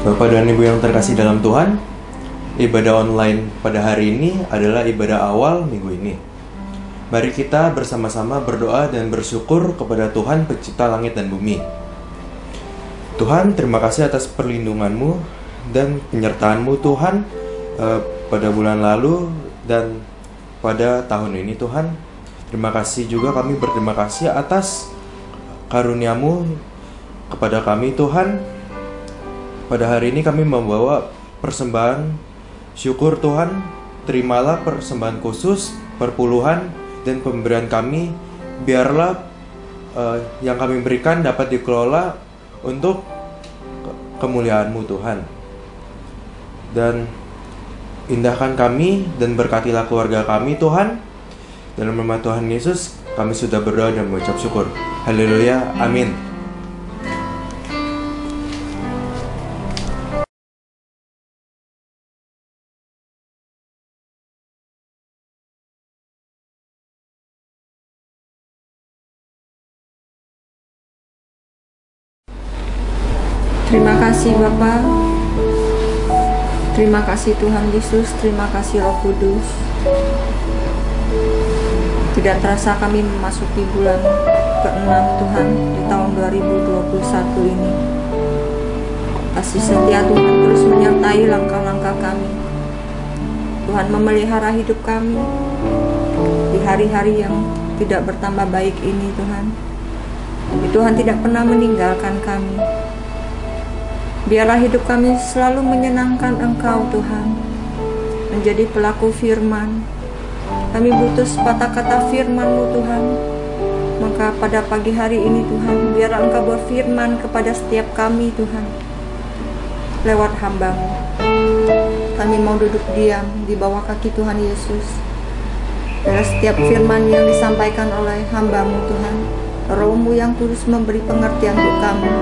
Bapak dan Ibu yang terkasih dalam Tuhan, ibadah online pada hari ini adalah ibadah awal minggu ini. Mari kita bersama-sama berdoa dan bersyukur kepada Tuhan pencipta langit dan bumi. Tuhan, terima kasih atas perlindungan-Mu dan penyertaan-Mu Tuhan pada bulan lalu dan pada tahun ini Tuhan. Terima kasih juga, kami berterima kasih atas karunia-Mu kepada kami Tuhan. Pada hari ini kami membawa persembahan syukur Tuhan. Terimalah persembahan khusus, perpuluhan, dan pemberian kami. Biarlah yang kami berikan dapat dikelola untuk kemuliaan-Mu Tuhan. Dan indahkan kami dan berkatilah keluarga kami Tuhan. Dalam nama Tuhan Yesus kami sudah berdoa dan mengucap syukur. Haleluya, amin. Terima kasih Bapa, terima kasih Tuhan Yesus, terima kasih Roh Kudus. Tidak terasa kami memasuki bulan ke-6 Tuhan di tahun 2021 ini. Kasih setia Tuhan terus menyertai langkah-langkah kami. Tuhan memelihara hidup kami di hari-hari yang tidak bertambah baik ini Tuhan. Tapi Tuhan tidak pernah meninggalkan kami. Biarlah hidup kami selalu menyenangkan Engkau Tuhan, menjadi pelaku firman. Kami butuh sepatah kata firman-Mu Tuhan. Maka pada pagi hari ini Tuhan, biarlah Engkau berfirman kepada setiap kami Tuhan, lewat hamba-Mu. Kami mau duduk diam di bawah kaki Tuhan Yesus. Biarlah setiap firman yang disampaikan oleh hamba-Mu Tuhan, Roh-Mu yang kudus memberi pengertian untuk kami.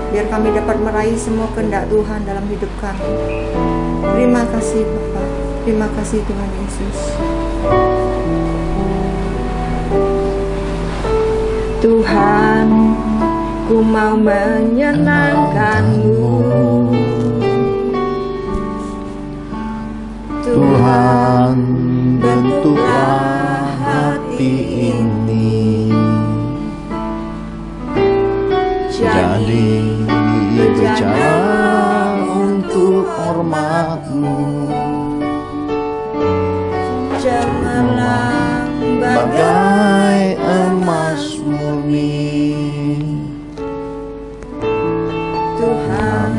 Biar kami dapat meraih semua kehendak Tuhan dalam hidup kami. Terima kasih Bapa, terima kasih Tuhan Yesus. Tuhan, ku mau menyenangkan-Mu. Tuhan, bentuklah hati ini jadi bejana untuk hormat-Mu. Cemerlang bagai emas murni. Tuhan,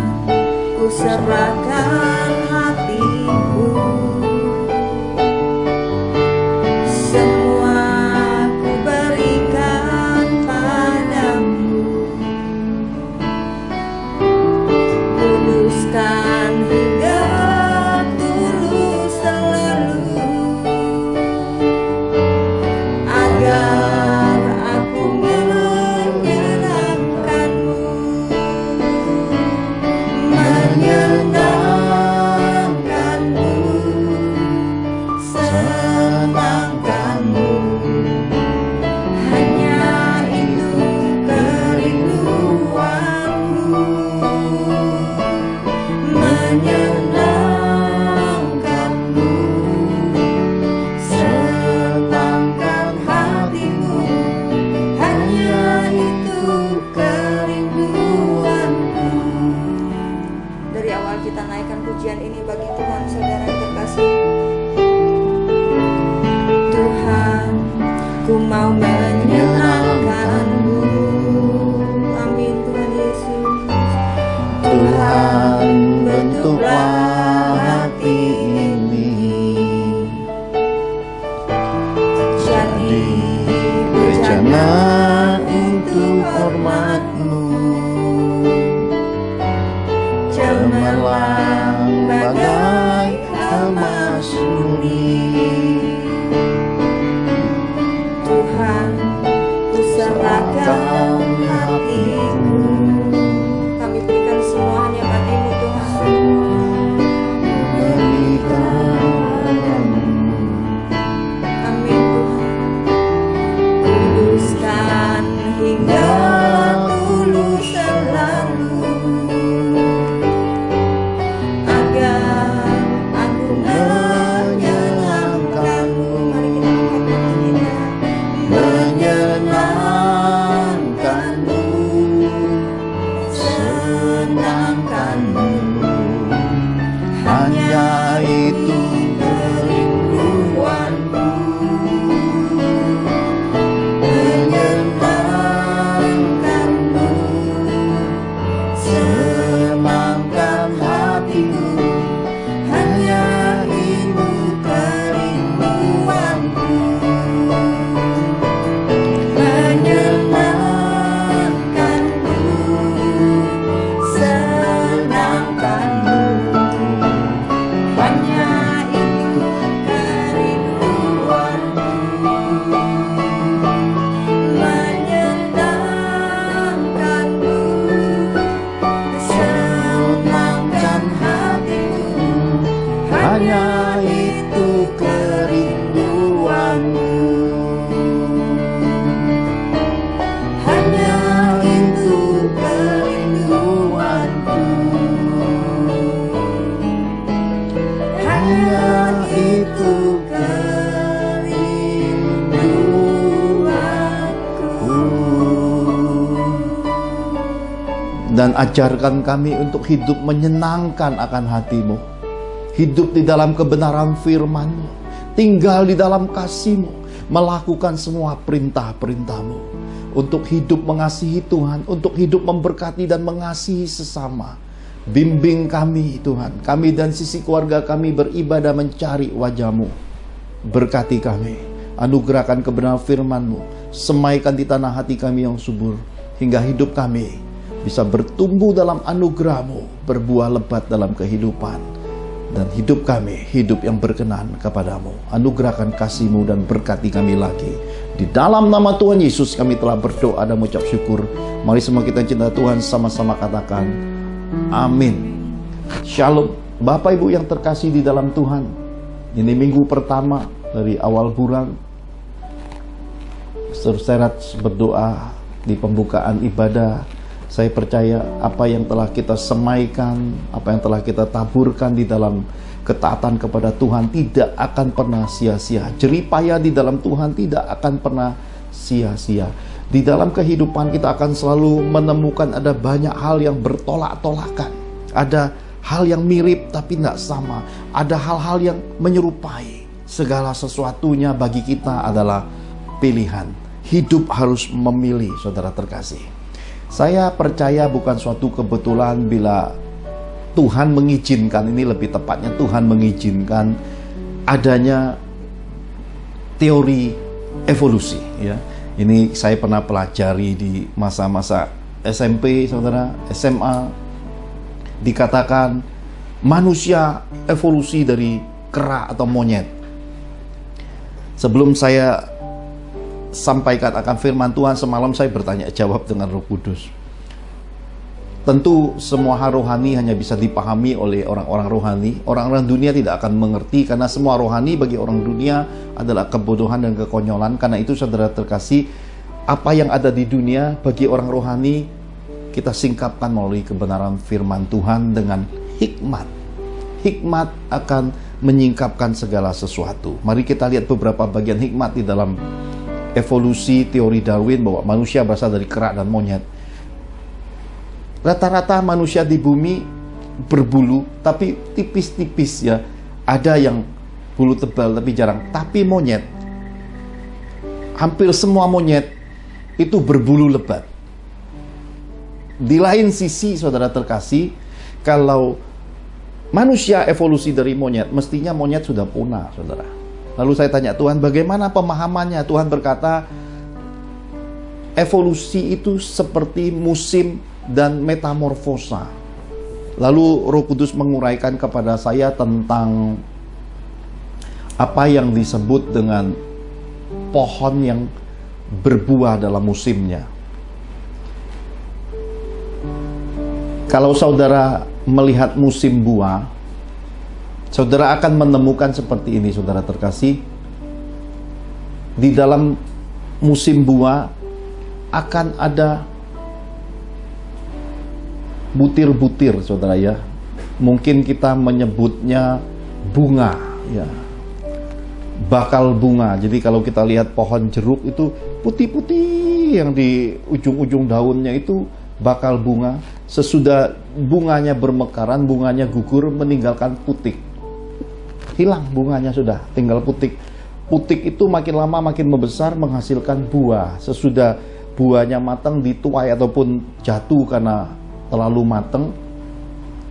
ku serahkan hatiku. Semua ku berikan padamu. Kuduskan hingga tulus selalu, agar aku menyenangkan-Mu, menyenangkan emas murni. Tuhan, ku serahkan hatiku. Kami berikan semua hanya bagi-Mu Tuhan. Amin Tuhan. Kuduskan hingga tulus selalu, agar aku menyenangkan-Mu. Mari kita Menyenangkan-Mu, senangkan-Mu, hanya itu kerinduanku. Menyenangkan-Mu, senangkan hatiku, hanya itu kerinduanku. Menyenangkan-Mu, senangkan-Mu, hanya itu kerinduanku. Menyenangkan-Mu, senangkan hatiku. hanya itu kerinduanmu. Hanya itu kerinduanku. Hanya itu kerinduanku. Dan ajarkan kami untuk hidup menyenangkan akan hati-Mu, hidup di dalam kebenaran firman-Mu, tinggal di dalam kasih-Mu, melakukan semua perintah-perintah-Mu, untuk hidup mengasihi Tuhan, untuk hidup memberkati dan mengasihi sesama. Bimbing kami Tuhan, kami dan sisi keluarga kami beribadah mencari wajah-Mu. Berkati kami, anugerahkan kebenaran firman-Mu, semaikan di tanah hati kami yang subur, hingga hidup kami bisa bertumbuh dalam anugerah-Mu, berbuah lebat dalam kehidupan, dan hidup kami hidup yang berkenan kepadamu. Anugerahkan kasih-Mu dan berkati kami lagi. Di dalam nama Tuhan Yesus kami telah berdoa dan mengucap syukur. Mari semua kita cinta Tuhan sama-sama katakan amin. Shalom. Bapak Ibu yang terkasih di dalam Tuhan, ini minggu pertama dari awal bulan. Serat berdoa di pembukaan ibadah. Saya percaya apa yang telah kita semaikan, apa yang telah kita taburkan di dalam ketaatan kepada Tuhan tidak akan pernah sia-sia. Jeripaya di dalam Tuhan tidak akan pernah sia-sia. Di dalam kehidupan kita akan selalu menemukan ada banyak hal yang bertolak-tolakan. Ada hal yang mirip tapi tidak sama. Ada hal-hal yang menyerupai. Segala sesuatunya bagi kita adalah pilihan. Hidup harus memilih, saudara terkasih. Saya percaya bukan suatu kebetulan bila Tuhan mengizinkan, ini lebih tepatnya Tuhan mengizinkan adanya teori evolusi, ya. Ini saya pernah pelajari di masa-masa SMP, saudara, SMA. Dikatakan manusia evolusi dari kera atau monyet. Sebelum saya sampaikan akan firman Tuhan semalam, saya bertanya jawab dengan Roh Kudus. Tentu semua hal rohani hanya bisa dipahami oleh orang-orang rohani. Orang-orang dunia tidak akan mengerti, karena semua rohani bagi orang dunia adalah kebodohan dan kekonyolan. Karena itu saudara terkasih, apa yang ada di dunia bagi orang rohani kita singkapkan melalui kebenaran firman Tuhan dengan hikmat. Hikmat akan menyingkapkan segala sesuatu. Mari kita lihat beberapa bagian hikmat di dalam evolusi teori Darwin, bahwa manusia berasal dari kera dan monyet. Rata-rata manusia di bumi berbulu tapi tipis-tipis, ya. Ada yang bulu tebal tapi jarang. Tapi monyet, hampir semua monyet itu berbulu lebat. Di lain sisi, saudara terkasih, kalau manusia evolusi dari monyet, mestinya monyet sudah punah, saudara. Lalu saya tanya Tuhan, bagaimana pemahamannya? Tuhan berkata, evolusi itu seperti musim dan metamorfosa. Lalu Roh Kudus menguraikan kepada saya tentang apa yang disebut dengan pohon yang berbuah dalam musimnya. Kalau saudara melihat musim buah, saudara akan menemukan seperti ini, saudara terkasih. Di dalam musim buah akan ada butir-butir, saudara ya. Mungkin kita menyebutnya bunga, ya. Bakal bunga. Jadi kalau kita lihat pohon jeruk itu putih-putih, yang di ujung-ujung daunnya itu bakal bunga. Sesudah bunganya bermekaran, bunganya gugur, meninggalkan putik. Hilang bunganya, sudah tinggal putik. Putik itu makin lama makin membesar, menghasilkan buah. Sesudah buahnya matang, dituai ataupun jatuh karena terlalu matang,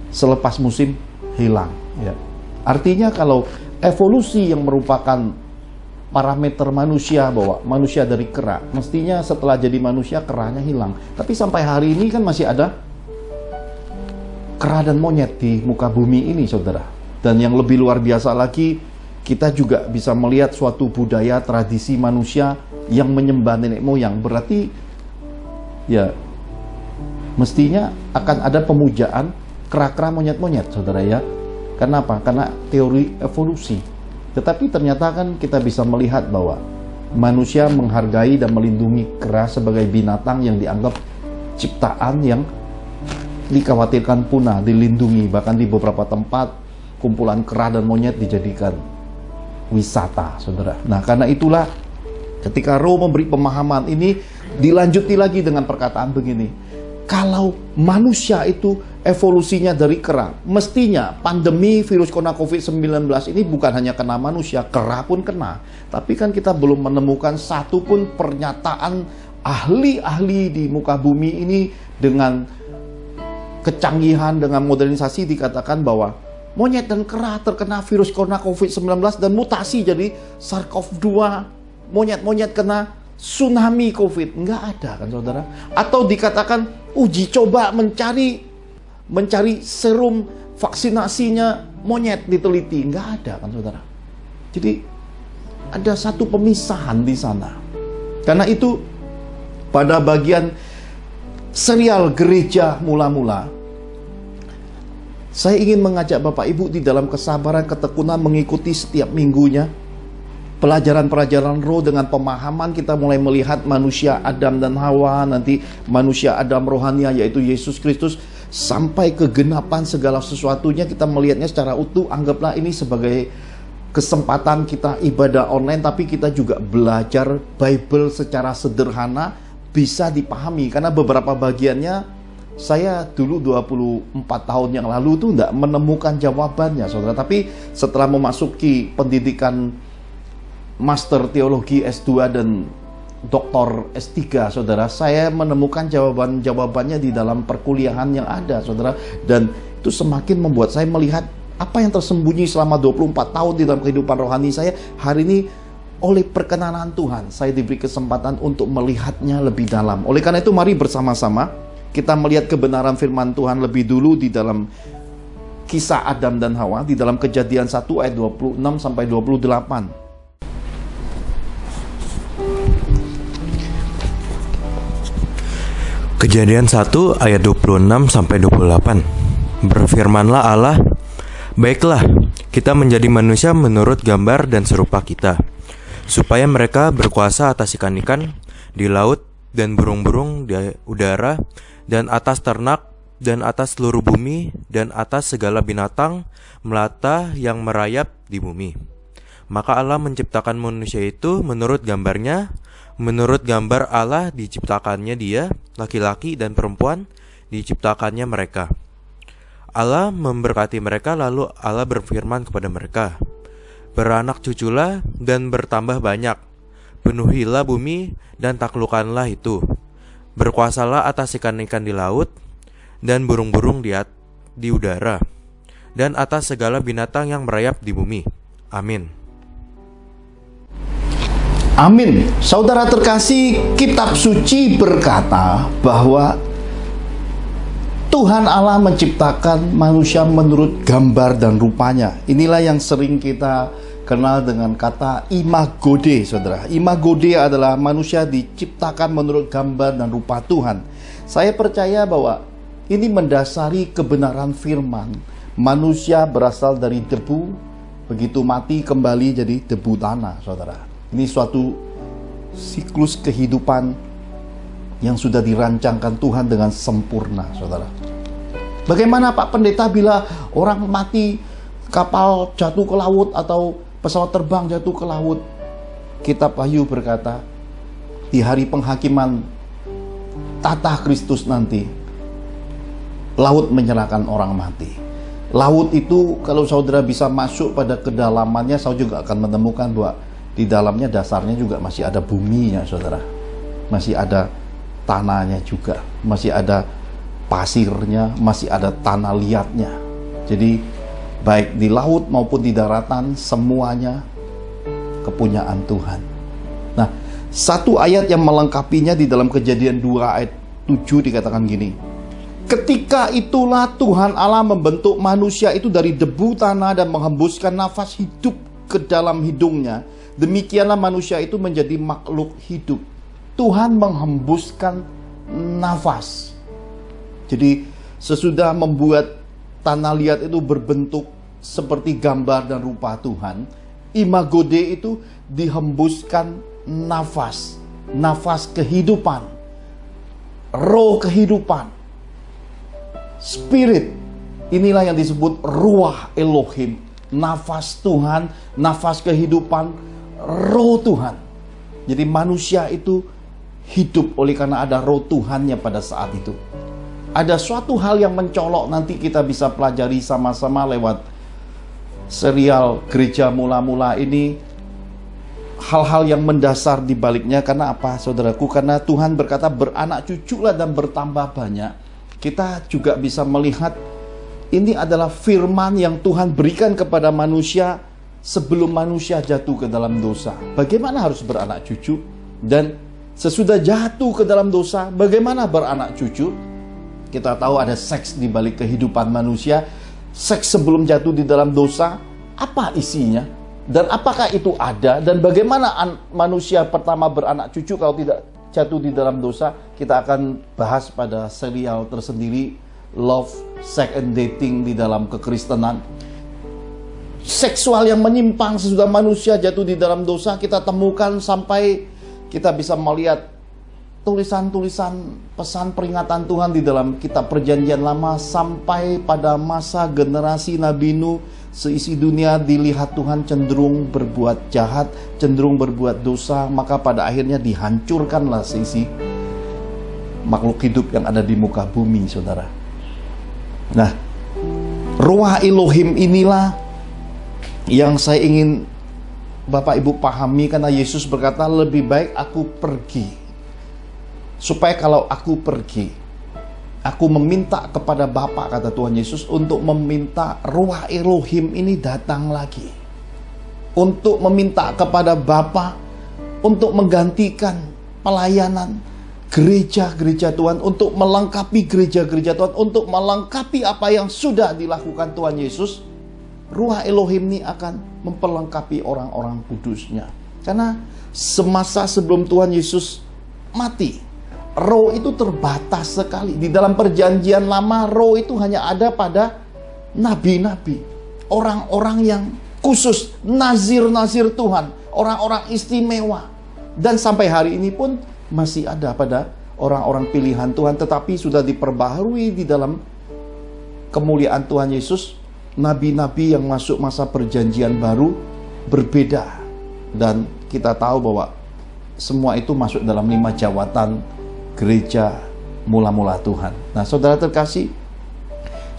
selepas musim hilang, ya. Artinya kalau evolusi yang merupakan parameter manusia, bahwa manusia dari kera, mestinya setelah jadi manusia keranya hilang. Tapi sampai hari ini kan masih ada kera dan monyet di muka bumi ini, saudara. Dan yang lebih luar biasa lagi, kita juga bisa melihat suatu budaya tradisi manusia yang menyembah nenek moyang. Berarti ya mestinya akan ada pemujaan kera-kera, monyet-monyet, saudara ya. Kenapa? Karena teori evolusi. Tetapi ternyata kan kita bisa melihat bahwa manusia menghargai dan melindungi kera sebagai binatang yang dianggap ciptaan yang dikhawatirkan punah, dilindungi. Bahkan di beberapa tempat kumpulan kera dan monyet dijadikan wisata, saudara. Nah, karena itulah ketika Roh memberi pemahaman ini, dilanjuti lagi dengan perkataan begini. Kalau manusia itu evolusinya dari kera, mestinya pandemi virus corona COVID-19 ini bukan hanya kena manusia, kera pun kena. Tapi kan kita belum menemukan satu pun pernyataan ahli-ahli di muka bumi ini dengan kecanggihan, dengan modernisasi dikatakan bahwa monyet dan kera terkena virus corona COVID-19 dan mutasi jadi SARS-CoV-2. Monyet-monyet kena tsunami COVID. Nggak ada kan, saudara? Atau dikatakan uji coba mencari serum vaksinasinya monyet diteliti. Nggak ada kan, saudara? Jadi ada satu pemisahan di sana. Karena itu pada bagian serial gereja mula-mula, saya ingin mengajak Bapak Ibu di dalam kesabaran, ketekunan mengikuti setiap minggunya pelajaran-pelajaran roh dengan pemahaman. Kita mulai melihat manusia Adam dan Hawa, nanti manusia Adam rohania yaitu Yesus Kristus, sampai kegenapan segala sesuatunya. Kita melihatnya secara utuh. Anggaplah ini sebagai kesempatan kita ibadah online, tapi kita juga belajar Bible secara sederhana, bisa dipahami. Karena beberapa bagiannya saya dulu 24 tahun yang lalu tuh tidak menemukan jawabannya, saudara. Tapi setelah memasuki pendidikan Master Teologi S2 dan Doktor S3, saudara, saya menemukan jawaban-jawabannya di dalam perkuliahan yang ada, saudara. Dan itu semakin membuat saya melihat apa yang tersembunyi selama 24 tahun di dalam kehidupan rohani saya. Hari ini oleh perkenanan Tuhan, saya diberi kesempatan untuk melihatnya lebih dalam. Oleh karena itu, mari bersama-sama kita melihat kebenaran firman Tuhan lebih dulu di dalam kisah Adam dan Hawa, di dalam Kejadian 1 ayat 26 sampai 28. Kejadian 1 ayat 26 sampai 28. Berfirmanlah Allah, "Baiklah, kita menjadi manusia menurut gambar dan serupa kita, supaya mereka berkuasa atas ikan-ikan di laut dan burung-burung di udara, dan atas ternak, dan atas seluruh bumi, dan atas segala binatang melata yang merayap di bumi." Maka Allah menciptakan manusia itu menurut gambarnya. Menurut gambar Allah diciptakannya dia, laki-laki dan perempuan diciptakannya mereka. Allah memberkati mereka, lalu Allah berfirman kepada mereka, "Beranak cuculah dan bertambah banyak, penuhilah bumi dan taklukkanlah itu. Berkuasalah atas ikan-ikan di laut dan burung-burung di udara, dan atas segala binatang yang merayap di bumi." Amin. Amin. Saudara terkasih, kitab suci berkata bahwa Tuhan Allah menciptakan manusia menurut gambar dan rupanya. Inilah yang sering kita kenal dengan kata imago Dei, saudara. Imago Dei adalah manusia diciptakan menurut gambar dan rupa Tuhan. Saya percaya bahwa ini mendasari kebenaran firman. Manusia berasal dari debu, begitu mati kembali jadi debu tanah, saudara. Ini suatu siklus kehidupan yang sudah dirancangkan Tuhan dengan sempurna, saudara. Bagaimana Pak Pendeta bila orang mati, kapal jatuh ke laut atau pesawat terbang jatuh ke laut? Kitab Wahyu berkata, di hari penghakiman tata Kristus nanti, laut menyerahkan orang mati. Laut itu kalau saudara bisa masuk pada kedalamannya, saudara juga akan menemukan bahwa di dalamnya dasarnya juga masih ada buminya, saudara. Masih ada tanahnya juga, masih ada pasirnya, masih ada tanah liatnya. Jadi baik di laut maupun di daratan, semuanya kepunyaan Tuhan. Nah, satu ayat yang melengkapinya di dalam Kejadian 2 ayat 7 dikatakan gini. Ketika itulah Tuhan Allah membentuk manusia itu dari debu tanah dan menghembuskan nafas hidup ke dalam hidungnya. Demikianlah manusia itu menjadi makhluk hidup. Tuhan menghembuskan nafas. Jadi sesudah membuat tanah liat itu berbentuk seperti gambar dan rupa Tuhan, imago Dei itu dihembuskan nafas. Nafas kehidupan. Roh kehidupan. Spirit, inilah yang disebut ruah Elohim, nafas Tuhan, nafas kehidupan, roh Tuhan. Jadi manusia itu hidup oleh karena ada roh Tuhannya pada saat itu. Ada suatu hal yang mencolok, nanti kita bisa pelajari sama-sama lewat serial Gereja Mula-Mula ini. Hal-hal yang mendasar di baliknya, karena apa saudaraku? Karena Tuhan berkata beranak cuculah dan bertambah banyak. Kita juga bisa melihat ini adalah firman yang Tuhan berikan kepada manusia sebelum manusia jatuh ke dalam dosa. Bagaimana harus beranak cucu? Dan sesudah jatuh ke dalam dosa, bagaimana beranak cucu? Kita tahu ada seks di balik kehidupan manusia. Seks sebelum jatuh di dalam dosa, apa isinya? Dan apakah itu ada? Dan bagaimana manusia pertama beranak cucu kalau tidak jatuh di dalam dosa? Kita akan bahas pada serial tersendiri, Love, Sex and Dating di dalam kekristenan. Seksual yang menyimpang sesudah manusia jatuh di dalam dosa kita temukan sampai kita bisa melihat tulisan-tulisan pesan peringatan Tuhan di dalam kitab Perjanjian Lama sampai pada masa generasi Nabi Nuh. Seisi dunia dilihat Tuhan cenderung berbuat jahat, cenderung berbuat dosa, maka pada akhirnya dihancurkanlah seisi makhluk hidup yang ada di muka bumi, saudara. Nah, ruah Elohim inilah yang saya ingin Bapak Ibu pahami, karena Yesus berkata lebih baik aku pergi, supaya kalau aku pergi, aku meminta kepada Bapa, kata Tuhan Yesus, untuk meminta ruah Elohim ini datang lagi. Untuk meminta kepada Bapa untuk menggantikan pelayanan gereja-gereja Tuhan, untuk melengkapi gereja-gereja Tuhan, untuk melengkapi apa yang sudah dilakukan Tuhan Yesus. Ruah Elohim ini akan memperlengkapi orang-orang kudusnya. Karena semasa sebelum Tuhan Yesus mati, roh itu terbatas sekali. Di dalam Perjanjian Lama, roh itu hanya ada pada nabi-nabi, orang-orang yang khusus, nazir-nazir Tuhan, orang-orang istimewa. Dan sampai hari ini pun masih ada pada orang-orang pilihan Tuhan, tetapi sudah diperbaharui di dalam kemuliaan Tuhan Yesus. Nabi-nabi yang masuk masa Perjanjian Baru berbeda, dan kita tahu bahwa semua itu masuk dalam 5 jawatan gereja mula-mula Tuhan. Nah, saudara terkasih,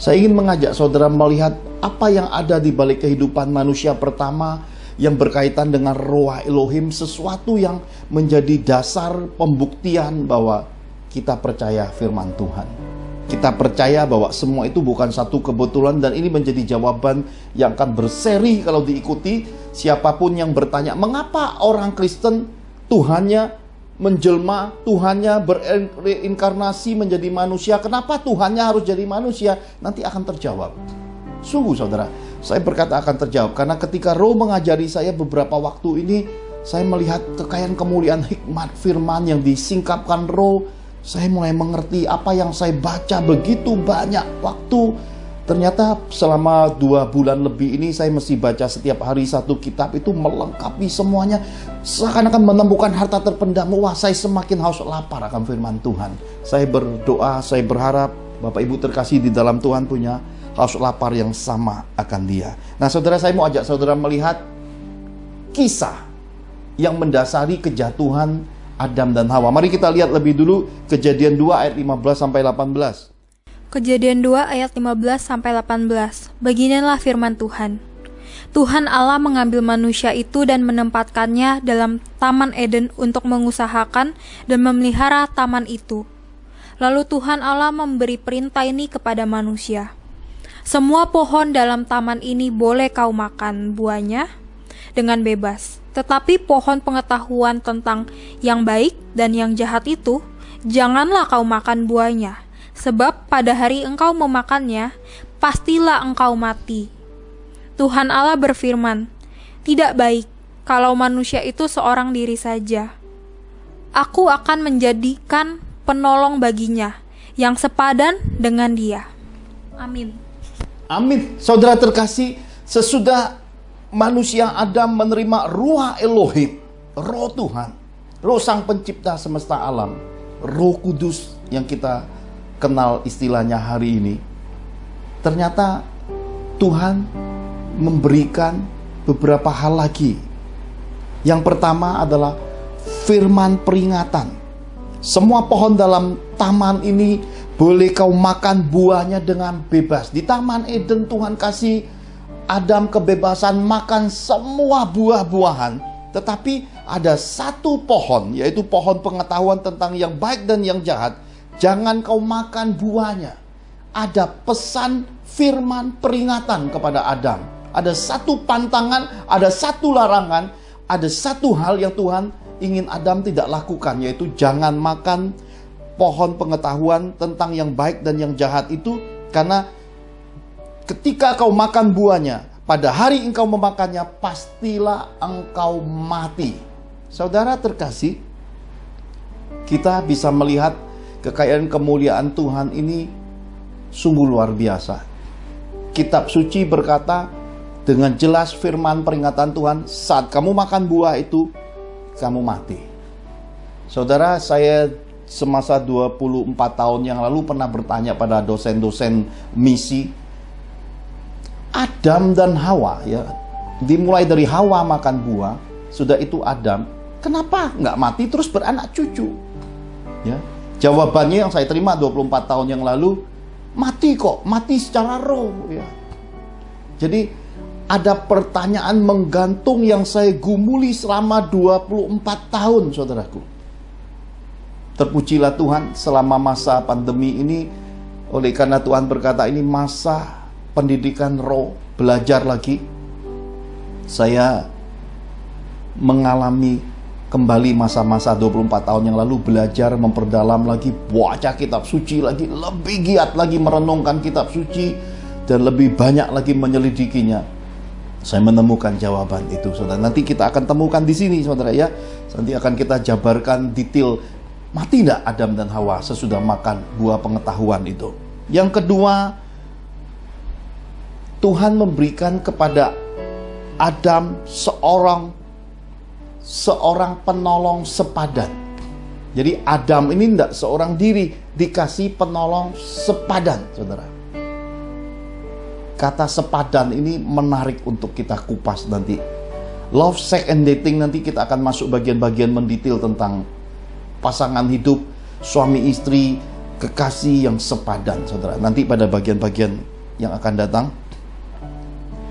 saya ingin mengajak saudara melihat apa yang ada di balik kehidupan manusia pertama yang berkaitan dengan ruah Elohim, sesuatu yang menjadi dasar pembuktian bahwa kita percaya firman Tuhan. Kita percaya bahwa semua itu bukan satu kebetulan, dan ini menjadi jawaban yang akan berseri kalau diikuti. Siapapun yang bertanya, mengapa orang Kristen Tuhannya menjelma, Tuhannya berinkarnasi menjadi manusia, kenapa Tuhannya harus jadi manusia? Nanti akan terjawab. Sungguh saudara, Saya berkata akan terjawab, karena ketika Roh mengajari saya beberapa waktu ini, saya melihat kekayaan kemuliaan hikmat firman yang disingkapkan Roh. Saya mulai mengerti apa yang saya baca begitu banyak waktu. Ternyata selama 2 bulan lebih ini saya mesti baca setiap hari 1 kitab, itu melengkapi semuanya. Seakan-akan menemukan harta terpendam. Wah, saya semakin haus lapar akan firman Tuhan. Saya berdoa, saya berharap Bapak Ibu terkasih di dalam Tuhan punya haus lapar yang sama akan Dia. Nah saudara, saya mau ajak saudara melihat kisah yang mendasari kejatuhan Adam dan Hawa. Mari kita lihat lebih dulu Kejadian 2 ayat 15 sampai 18. Kejadian 2 ayat 15-18. Beginilah firman Tuhan. Tuhan Allah mengambil manusia itu dan menempatkannya dalam Taman Eden untuk mengusahakan dan memelihara taman itu. Lalu Tuhan Allah memberi perintah ini kepada manusia. Semua pohon dalam taman ini boleh kau makan buahnya dengan bebas. Tetapi pohon pengetahuan tentang yang baik dan yang jahat itu, janganlah kau makan buahnya. Sebab pada hari engkau memakannya, pastilah engkau mati. Tuhan Allah berfirman, tidak baik kalau manusia itu seorang diri saja. Aku akan menjadikan penolong baginya, yang sepadan dengan dia. Amin. Amin. Saudara terkasih, sesudah manusia Adam menerima Ruach Elohim, Roh Tuhan, Roh Sang Pencipta semesta alam, Roh Kudus yang kita kenal istilahnya hari ini, ternyata Tuhan memberikan beberapa hal lagi. Yang pertama adalah firman peringatan. Semua pohon dalam taman ini boleh kau makan buahnya dengan bebas. Di Taman Eden Tuhan kasih Adam kebebasan makan semua buah-buahan. Tetapi ada satu pohon, yaitu pohon pengetahuan tentang yang baik dan yang jahat. Jangan kau makan buahnya. Ada pesan firman peringatan kepada Adam. Ada satu pantangan, ada satu larangan, ada satu hal yang Tuhan ingin Adam tidak lakukan, yaitu jangan makan pohon pengetahuan tentang yang baik dan yang jahat itu. Karena ketika kau makan buahnya, pada hari engkau memakannya, pastilah engkau mati. Saudara terkasih, kita bisa melihat kekayaan kemuliaan Tuhan ini sungguh luar biasa. Kitab suci berkata dengan jelas firman peringatan Tuhan, saat kamu makan buah itu, kamu mati. Saudara, saya semasa 24 tahun yang lalu pernah bertanya pada dosen-dosen misi, Adam dan Hawa, ya, dimulai dari Hawa makan buah, sudah itu Adam, kenapa nggak mati terus beranak cucu? Ya. Jawabannya yang saya terima 24 tahun yang lalu, mati kok, mati secara roh. Ya. Jadi ada pertanyaan menggantung yang saya gumuli selama 24 tahun, saudaraku. Terpujilah Tuhan, selama masa pandemi ini, oleh karena Tuhan berkata ini masa pendidikan roh, belajar lagi, saya mengalami kembali masa-masa 24 tahun yang lalu, belajar, memperdalam lagi, baca kitab suci lagi, lebih giat lagi merenungkan kitab suci, dan lebih banyak lagi menyelidikinya. Saya menemukan jawaban itu, saudara. Nanti kita akan temukan di sini, saudara, ya. Nanti akan kita jabarkan detail, mati tidak Adam dan Hawa sesudah makan buah pengetahuan itu. Yang kedua, Tuhan memberikan kepada Adam seorang penolong sepadan. Jadi Adam ini tidak seorang diri, dikasih penolong sepadan, saudara. Kata sepadan ini menarik untuk kita kupas nanti. Love, sex, and dating, nanti kita akan masuk bagian-bagian mendetail tentang pasangan hidup, suami istri, kekasih yang sepadan, saudara. Nanti pada bagian-bagian yang akan datang.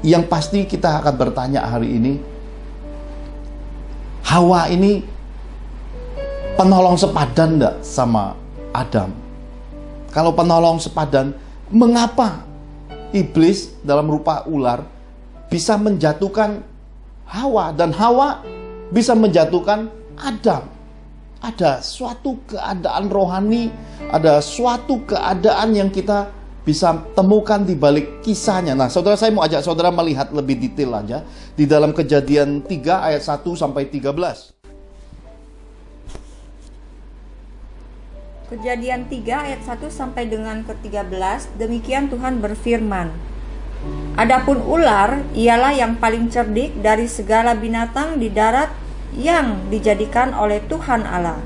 Yang pasti kita akan bertanya hari ini, Hawa ini penolong sepadan enggak sama Adam? Kalau penolong sepadan, mengapa iblis dalam rupa ular bisa menjatuhkan Hawa dan Hawa bisa menjatuhkan Adam? Ada suatu keadaan rohani, ada suatu keadaan yang kita bisa temukan di balik kisahnya. Nah, saudara, saya mau ajak saudara melihat lebih detail aja di dalam Kejadian 3 ayat 1 sampai 13. Kejadian 3 ayat 1 sampai dengan ke-13, demikian Tuhan berfirman. Adapun ular ialah yang paling cerdik dari segala binatang di darat yang dijadikan oleh Tuhan Allah.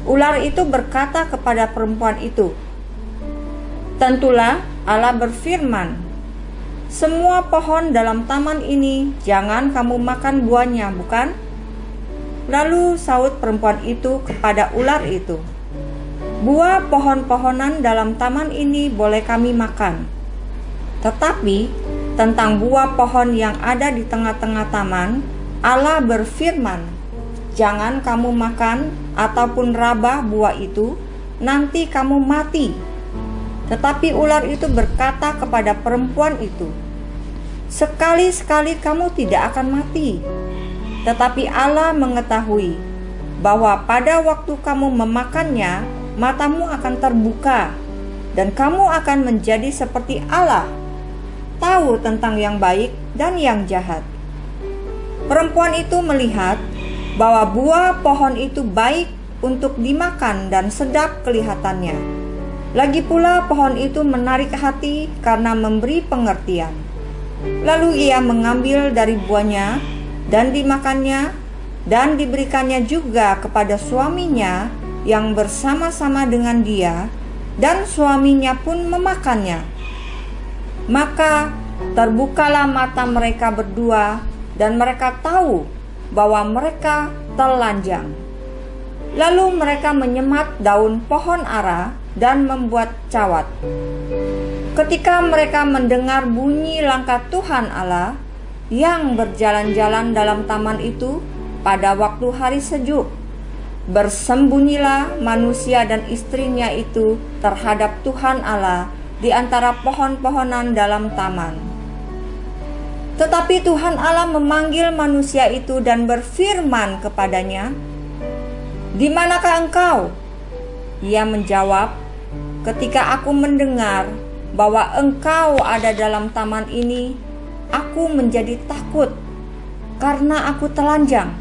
Ular itu berkata kepada perempuan itu, tentulah Allah berfirman, semua pohon dalam taman ini jangan kamu makan buahnya, bukan? Lalu saut perempuan itu kepada ular itu, buah pohon-pohonan dalam taman ini boleh kami makan. Tetapi tentang buah pohon yang ada di tengah-tengah taman, Allah berfirman, jangan kamu makan ataupun raba buah itu, nanti kamu mati. Tetapi ular itu berkata kepada perempuan itu, sekali-sekali kamu tidak akan mati. Tetapi Allah mengetahui bahwa pada waktu kamu memakannya, matamu akan terbuka, dan kamu akan menjadi seperti Allah, tahu tentang yang baik dan yang jahat. Perempuan itu melihat bahwa buah pohon itu baik untuk dimakan dan sedap kelihatannya. Lagi pula pohon itu menarik hati karena memberi pengertian. Lalu ia mengambil dari buahnya dan dimakannya, dan diberikannya juga kepada suaminya yang bersama-sama dengan dia, dan suaminya pun memakannya. Maka terbukalah mata mereka berdua, dan mereka tahu bahwa mereka telanjang. Lalu mereka menyemat daun pohon ara dan membuat cawat. Ketika mereka mendengar bunyi langkah Tuhan Allah yang berjalan-jalan dalam taman itu pada waktu hari sejuk, bersembunyilah manusia dan istrinya itu terhadap Tuhan Allah di antara pohon-pohonan dalam taman. Tetapi Tuhan Allah memanggil manusia itu dan berfirman kepadanya, "Di manakah engkau?" Ia menjawab, "Ketika aku mendengar bahwa engkau ada dalam taman ini, aku menjadi takut karena aku telanjang.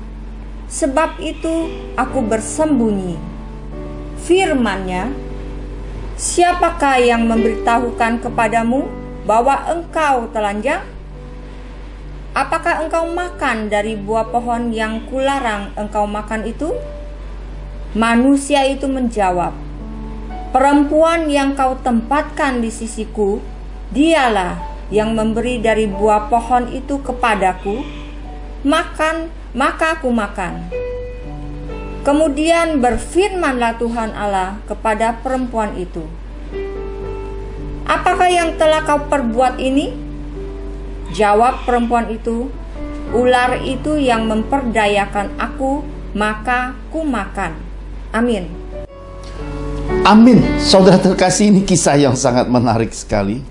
Sebab itu aku bersembunyi." Firman-Nya, "Siapakah yang memberitahukan kepadamu bahwa engkau telanjang? Apakah engkau makan dari buah pohon yang kularang engkau makan itu?" Manusia itu menjawab, "Perempuan yang kau tempatkan di sisiku, dialah yang memberi dari buah pohon itu kepadaku. Maka aku makan." Kemudian berfirmanlah Tuhan Allah kepada perempuan itu, "Apakah yang telah kau perbuat ini?" Jawab perempuan itu, "Ular itu yang memperdayakan aku, maka ku makan." Amin. Amin. Saudara terkasih, ini kisah yang sangat menarik sekali.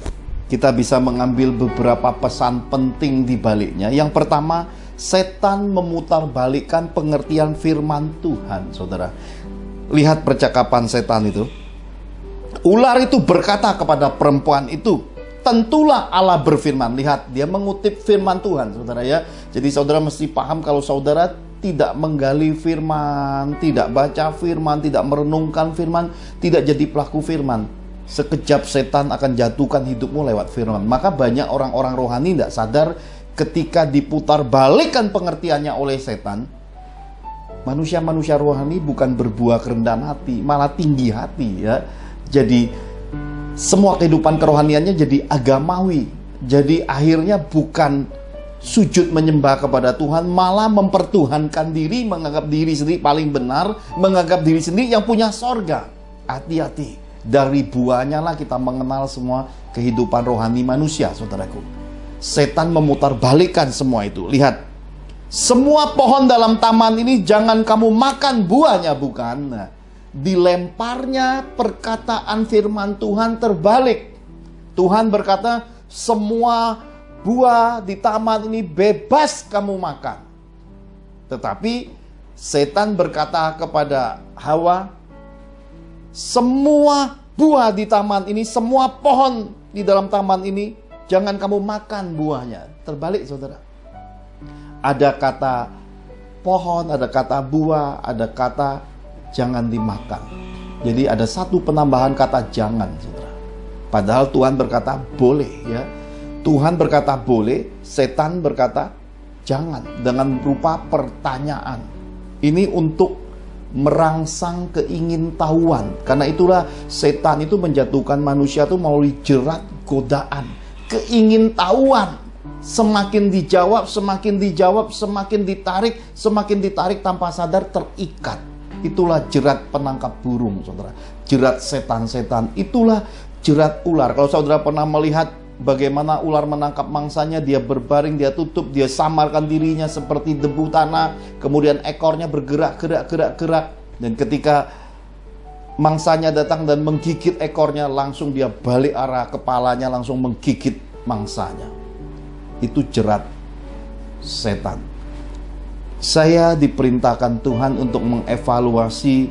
Kita bisa mengambil beberapa pesan penting di baliknya. Yang pertama, setan memutarbalikkan pengertian firman Tuhan, saudara. Lihat percakapan setan itu. Ular itu berkata kepada perempuan itu, "Tentulah Allah berfirman." Lihat, dia mengutip firman Tuhan, saudara ya. Jadi saudara mesti paham, kalau saudara tidak menggali firman, tidak baca firman, tidak merenungkan firman, tidak jadi pelaku firman, sekejap setan akan jatuhkan hidupmu lewat firman. Maka banyak orang-orang rohani tidak sadar ketika diputar balikan pengertiannya oleh setan. Manusia-manusia rohani bukan berbuah kerendahan hati, malah tinggi hati ya. Jadi semua kehidupan kerohaniannya jadi agamawi. Jadi akhirnya bukan sujud menyembah kepada Tuhan, malah mempertuhankan diri, menganggap diri sendiri paling benar, menganggap diri sendiri yang punya sorga. Hati-hati, dari buahnya lah kita mengenal semua kehidupan rohani manusia, saudaraku. Setan memutarbalikkan semua itu. Lihat, semua pohon dalam taman ini jangan kamu makan buahnya, bukan? Nah, dilemparnya perkataan firman Tuhan terbalik. Tuhan berkata, semua buah di taman ini bebas kamu makan. Tetapi setan berkata kepada Hawa, semua buah di taman ini, semua pohon di dalam taman ini, jangan kamu makan buahnya. Terbalik, saudara. Ada kata pohon, ada kata buah, ada kata jangan dimakan. Jadi ada satu penambahan kata jangan, saudara. Padahal Tuhan berkata boleh, ya. Tuhan berkata boleh, setan berkata jangan, dengan berupa pertanyaan. Ini untuk merangsang keingintahuan. Karena itulah setan itu menjatuhkan manusia itu melalui jerat godaan, keingintahuan. Semakin dijawab, semakin dijawab, semakin ditarik tanpa sadar terikat. Itulah jerat penangkap burung, saudara. Jerat setan-setan, itulah jerat ular. Kalau saudara pernah melihat bagaimana ular menangkap mangsanya, dia berbaring, dia tutup, dia samarkan dirinya seperti debu tanah, kemudian ekornya bergerak, gerak. Dan ketika mangsanya datang dan menggigit ekornya, langsung dia balik arah kepalanya, langsung menggigit mangsanya. Itu jerat setan. Saya diperintahkan Tuhan untuk mengevaluasi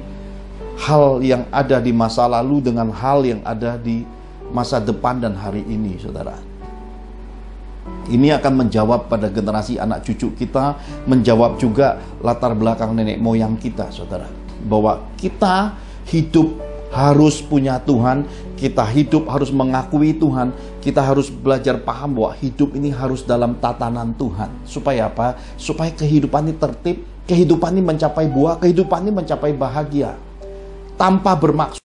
hal yang ada di masa lalu dengan hal yang ada di masa depan dan hari ini, saudara. Ini akan menjawab pada generasi anak cucu kita, menjawab juga latar belakang nenek moyang kita, saudara. Bahwa kita hidup harus punya Tuhan, kita hidup harus mengakui Tuhan, kita harus belajar paham bahwa hidup ini harus dalam tatanan Tuhan. Supaya apa? Supaya kehidupan ini tertib, kehidupan ini mencapai buah, kehidupan ini mencapai bahagia. Tanpa bermaksud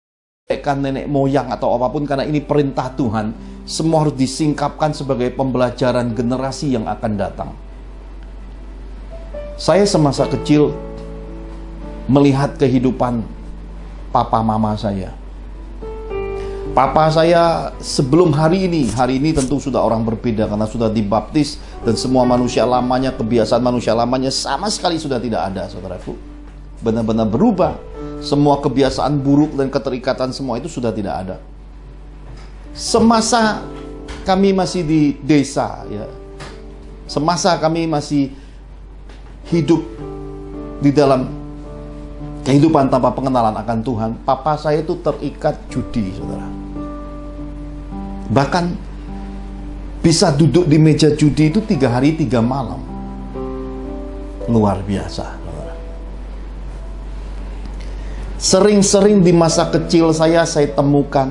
nenek moyang atau apapun, karena ini perintah Tuhan. Semua harus disingkapkan sebagai pembelajaran generasi yang akan datang. Saya semasa kecil melihat kehidupan papa mama saya. Papa saya sebelum hari ini tentu sudah orang berbeda karena sudah dibaptis, dan semua manusia lamanya, kebiasaan manusia lamanya sama sekali sudah tidak ada, saudaraku. Benar-benar berubah. Semua kebiasaan buruk dan keterikatan semua itu sudah tidak ada. Semasa kami masih di desa, ya, semasa kami masih hidup di dalam kehidupan tanpa pengenalan akan Tuhan, papa saya itu terikat judi, saudara. Bahkan bisa duduk di meja judi itu 3 hari 3 malam. Luar biasa. Sering-sering di masa kecil saya temukan,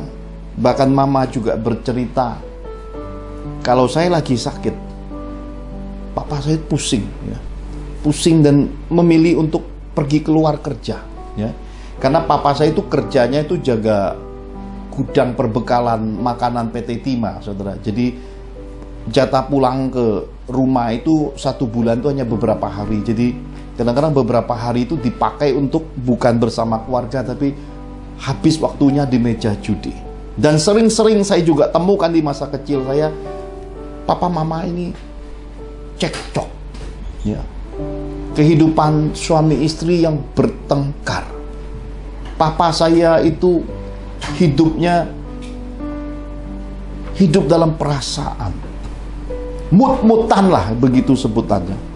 bahkan mama juga bercerita, kalau saya lagi sakit, papa saya pusing, ya. Pusing dan memilih untuk pergi keluar kerja, ya. Karena papa saya itu kerjanya itu jaga gudang perbekalan makanan PT Timah, saudara. Jadi jatah pulang ke rumah itu 1 bulan itu hanya beberapa hari. Jadi kadang-kadang beberapa hari itu dipakai untuk bukan bersama keluarga, tapi habis waktunya di meja judi. Dan sering-sering saya juga temukan di masa kecil saya, papa mama ini cekcok, ya. Kehidupan suami istri yang bertengkar. Papa saya itu hidupnya hidup dalam perasaan, mut-mutan lah begitu sebutannya.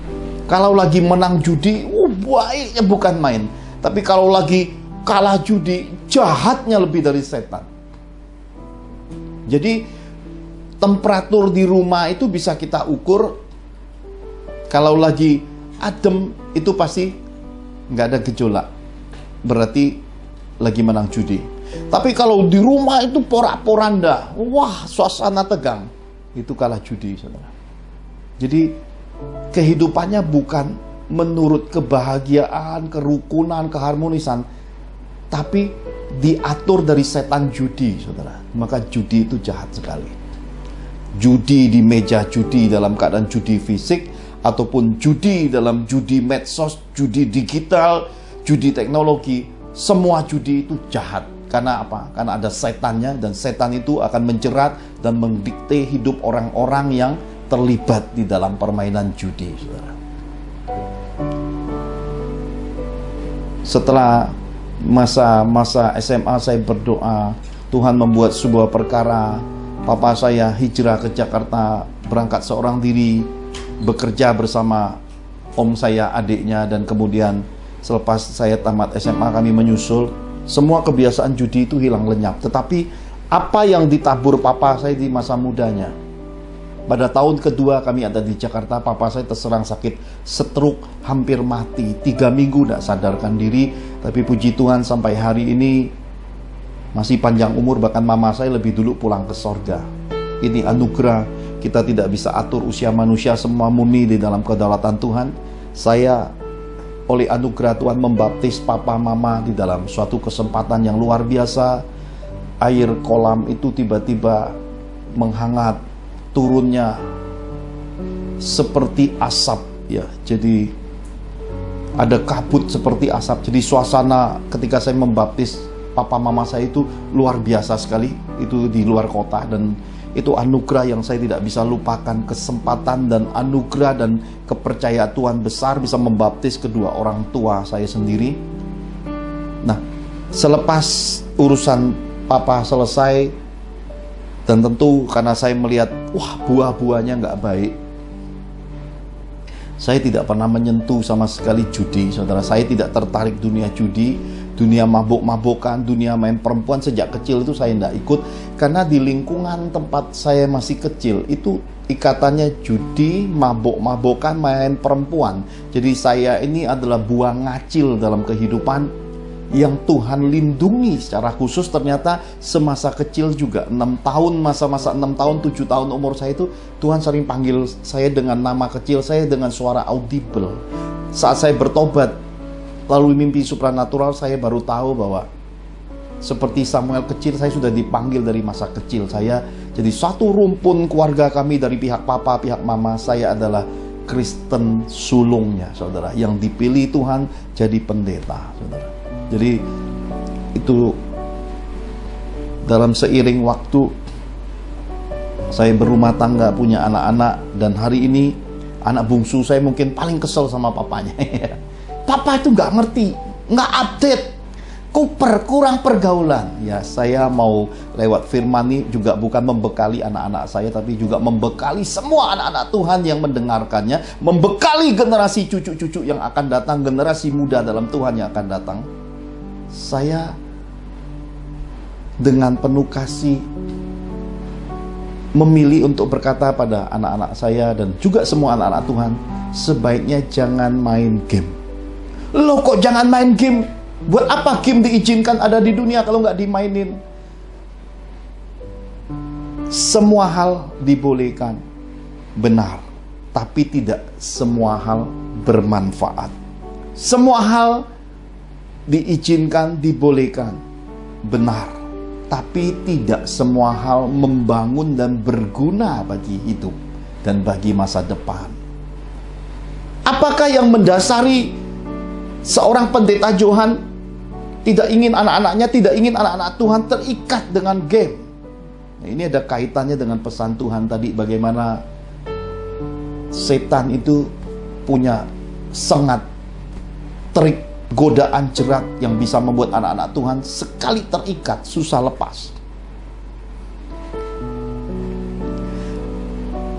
Kalau lagi menang judi, baiknya bukan main. Tapi kalau lagi kalah judi, jahatnya lebih dari setan. Jadi temperatur di rumah itu bisa kita ukur. Kalau lagi adem, itu pasti nggak ada gejolak, berarti lagi menang judi. Tapi kalau di rumah itu porak-poranda, wah, suasana tegang, itu kalah judi, saudara. Jadi kehidupannya bukan menurut kebahagiaan, kerukunan, keharmonisan, tapi diatur dari setan judi, saudara. Maka judi itu jahat sekali. Judi di meja judi dalam keadaan judi fisik, ataupun judi dalam judi medsos, judi digital, judi teknologi, semua judi itu jahat. Karena apa? Karena ada setannya, dan setan itu akan menjerat dan mendikte hidup orang-orang yang terlibat di dalam permainan judi, saudara. Setelah masa SMA saya berdoa, Tuhan membuat sebuah perkara. Papa saya hijrah ke Jakarta, berangkat seorang diri, bekerja bersama om saya, adiknya, dan kemudian selepas saya tamat SMA kami menyusul. Semua kebiasaan judi itu hilang lenyap. Tetapi apa yang ditabur papa saya di masa mudanya? Pada tahun kedua kami ada di Jakarta, papa saya terserang sakit stroke, hampir mati. 3 minggu tidak sadarkan diri. Tapi puji Tuhan sampai hari ini masih panjang umur, bahkan mama saya lebih dulu pulang ke sorga. Ini anugerah, kita tidak bisa atur usia manusia, semua murni di dalam kedaulatan Tuhan. Saya oleh anugerah Tuhan membaptis papa mama di dalam suatu kesempatan yang luar biasa. Air kolam itu tiba-tiba menghangat, turunnya seperti asap ya. Jadi ada kabut seperti asap. Jadi suasana ketika saya membaptis papa mama saya itu luar biasa sekali. Itu di luar kota, dan itu anugerah yang saya tidak bisa lupakan. Kesempatan dan anugerah dan kepercayaan Tuhan besar bisa membaptis kedua orang tua saya sendiri. Nah, selepas urusan papa selesai, dan tentu karena saya melihat, wah, buah-buahnya nggak baik, saya tidak pernah menyentuh sama sekali judi, saudara. Saya tidak tertarik dunia judi, dunia mabuk-mabukan, dunia main perempuan. Sejak kecil itu saya tidak ikut, karena di lingkungan tempat saya masih kecil itu ikatannya judi, mabuk-mabukan, main perempuan. Jadi saya ini adalah buah ngacil dalam kehidupan yang Tuhan lindungi secara khusus. Ternyata semasa kecil juga, 6 tahun, masa-masa 6 tahun, 7 tahun umur saya itu, Tuhan sering panggil saya dengan nama kecil saya dengan suara audible. Saat saya bertobat lalu mimpi supranatural, saya baru tahu bahwa seperti Samuel kecil, saya sudah dipanggil dari masa kecil saya. Jadi satu rumpun keluarga kami dari pihak papa, pihak mama, saya adalah Kristen sulungnya, saudara, yang dipilih Tuhan jadi pendeta, saudara. Jadi itu dalam seiring waktu saya berumah tangga, punya anak-anak, dan hari ini anak bungsu saya mungkin paling kesel sama papanya. Papa itu nggak ngerti, nggak update, kurang pergaulan. Ya, saya mau lewat firman ini juga bukan membekali anak-anak saya, tapi juga membekali semua anak-anak Tuhan yang mendengarkannya, membekali generasi cucu-cucu yang akan datang, generasi muda dalam Tuhan yang akan datang. Saya dengan penuh kasih memilih untuk berkata pada anak-anak saya dan juga semua anak-anak Tuhan, sebaiknya jangan main game. Loh, kok jangan main game? Buat apa game diizinkan ada di dunia kalau nggak dimainin? Semua hal dibolehkan, benar, tapi tidak semua hal bermanfaat. Semua hal diizinkan, dibolehkan, benar, tapi tidak semua hal membangun dan berguna bagi hidup dan bagi masa depan. Apakah yang mendasari seorang pendeta Johan tidak ingin anak-anaknya, tidak ingin anak-anak Tuhan terikat dengan game? Nah, ini ada kaitannya dengan pesan Tuhan tadi, bagaimana setan itu punya sengat, trik, godaan jerat yang bisa membuat anak-anak Tuhan sekali terikat susah lepas.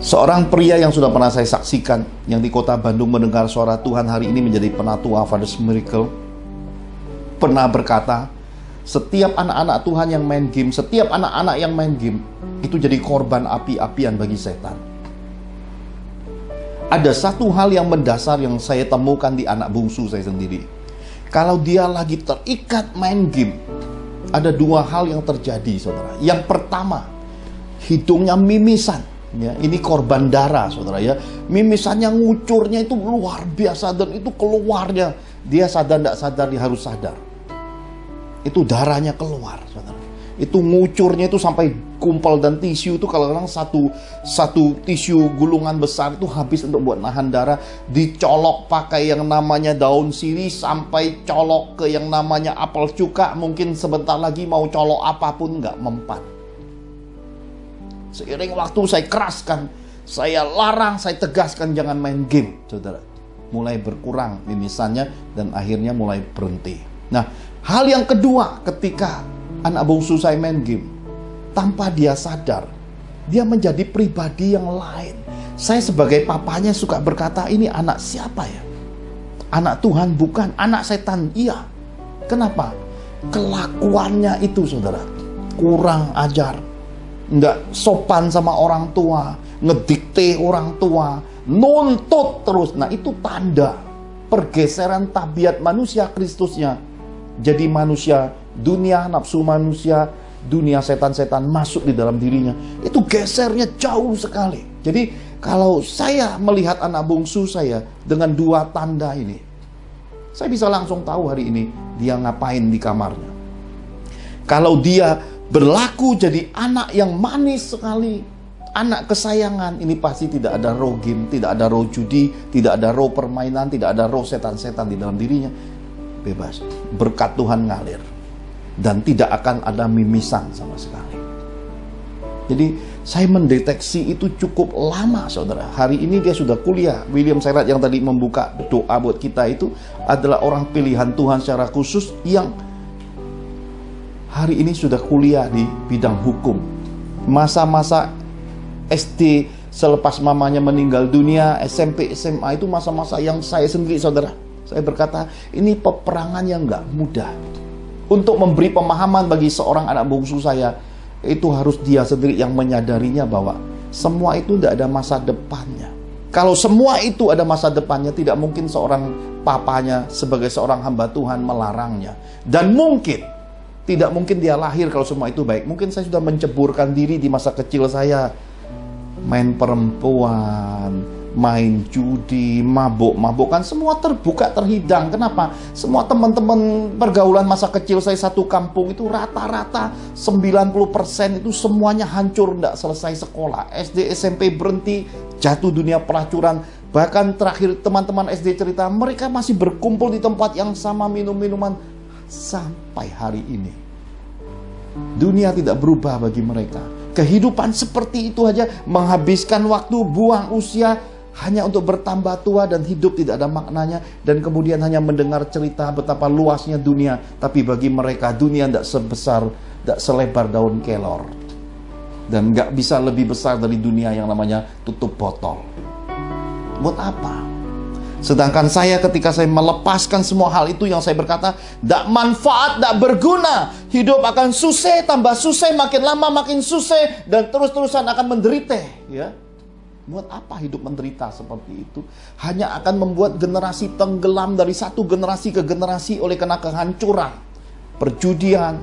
Seorang pria yang sudah pernah saya saksikan, yang di kota Bandung mendengar suara Tuhan, hari ini menjadi penatua Father's Miracle, pernah berkata, setiap anak-anak Tuhan yang main game, setiap anak-anak yang main game itu jadi korban api-apian bagi setan. Ada satu hal yang mendasar yang saya temukan di anak bungsu saya sendiri. Kalau dia lagi terikat main game, ada 2 hal yang terjadi, saudara. Yang pertama, hidungnya mimisan. Ya, ini korban darah, saudara, ya. Mimisannya, ngucurnya itu luar biasa, dan itu keluarnya. Dia sadar tidak sadar, dia harus sadar. Itu darahnya keluar, saudara. Itu ngucurnya itu sampai kumpul, dan tisu itu kalau orang satu tisu gulungan besar itu habis untuk buat nahan darah. Dicolok pakai yang namanya daun sirih, sampai colok ke yang namanya apel cuka, mungkin sebentar lagi mau colok apapun nggak mempan. Seiring waktu saya keraskan, saya larang, saya tegaskan jangan main game, saudara. Mulai berkurang mimisannya dan akhirnya mulai berhenti. Nah, hal yang kedua, ketika anak bungsu saya main game, tanpa dia sadar, dia menjadi pribadi yang lain. Saya sebagai papanya suka berkata, ini anak siapa ya? Anak Tuhan bukan, anak setan iya. Kenapa? kelakuannya itu, saudara, kurang ajar, nggak sopan sama orang tua, ngedikte orang tua, nuntut terus. Nah, itu tanda pergeseran tabiat manusia Kristusnya. Jadi manusia dunia, nafsu manusia, dunia setan-setan masuk di dalam dirinya. Itu gesernya jauh sekali. Jadi kalau saya melihat anak bungsu saya dengan dua tanda ini, saya bisa langsung tahu hari ini dia ngapain di kamarnya. Kalau dia berlaku jadi anak yang manis sekali, anak kesayangan, ini pasti tidak ada roh game, tidak ada roh judi, tidak ada roh permainan, tidak ada roh setan-setan di dalam dirinya. Bebas, berkat Tuhan ngalir, dan tidak akan ada mimisan sama sekali. Jadi saya mendeteksi itu cukup lama, saudara. Hari ini dia sudah kuliah. William Seyrat yang tadi membuka doa buat kita itu adalah orang pilihan Tuhan secara khusus yang hari ini sudah kuliah di bidang hukum. Masa-masa SD selepas mamanya meninggal dunia, SMP, SMA itu masa-masa yang saya sendiri, saudara, saya berkata, ini peperangan yang gak mudah. Untuk memberi pemahaman bagi seorang anak bungsu saya, itu harus dia sendiri yang menyadarinya bahwa semua itu tidak ada masa depannya. Kalau semua itu ada masa depannya, tidak mungkin seorang papanya sebagai seorang hamba Tuhan melarangnya. Dan mungkin tidak mungkin dia lahir kalau semua itu baik. Mungkin saya sudah menceburkan diri di masa kecil saya, main perempuan, main judi, mabuk-mabukan, semua terbuka, terhidang. Kenapa? Semua teman-teman pergaulan masa kecil saya satu kampung itu rata-rata 90% itu semuanya hancur, tidak selesai sekolah. SD, SMP berhenti, jatuh dunia pelacuran. Bahkan terakhir teman-teman SD cerita, mereka masih berkumpul di tempat yang sama, minum-minuman sampai hari ini. Dunia tidak berubah bagi mereka. Kehidupan seperti itu aja, menghabiskan waktu, buang usia hanya untuk bertambah tua dan hidup tidak ada maknanya. Dan kemudian hanya mendengar cerita betapa luasnya dunia. Tapi bagi mereka dunia tidak sebesar, tidak selebar daun kelor. Dan nggak bisa lebih besar dari dunia yang namanya tutup botol. Buat apa? Sedangkan saya ketika saya melepaskan semua hal itu yang saya berkata, tidak manfaat, tidak berguna. Hidup akan susah, tambah susah, makin lama makin susah, dan terus-terusan akan menderita. Ya, buat apa hidup menderita seperti itu? Hanya akan membuat generasi tenggelam dari satu generasi ke generasi oleh karena kehancuran. Perjudian,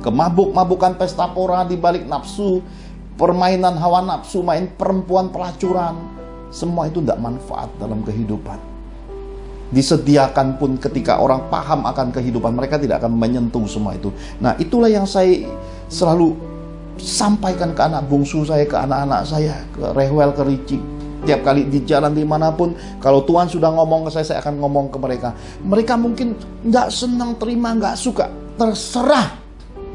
kemabuk-mabukan, pesta pora di balik nafsu, permainan hawa nafsu, main perempuan, pelacuran. Semua itu tidak manfaat dalam kehidupan. Disediakan pun ketika orang paham akan kehidupan, mereka tidak akan menyentuh semua itu. Nah, itulah yang saya selalu sampaikan ke anak bungsu saya, ke anak-anak saya, ke Rehwel, ke Ricci. Tiap kali di jalan dimanapun, kalau Tuhan sudah ngomong ke saya akan ngomong ke mereka. Mereka mungkin nggak senang, terima, nggak suka, terserah.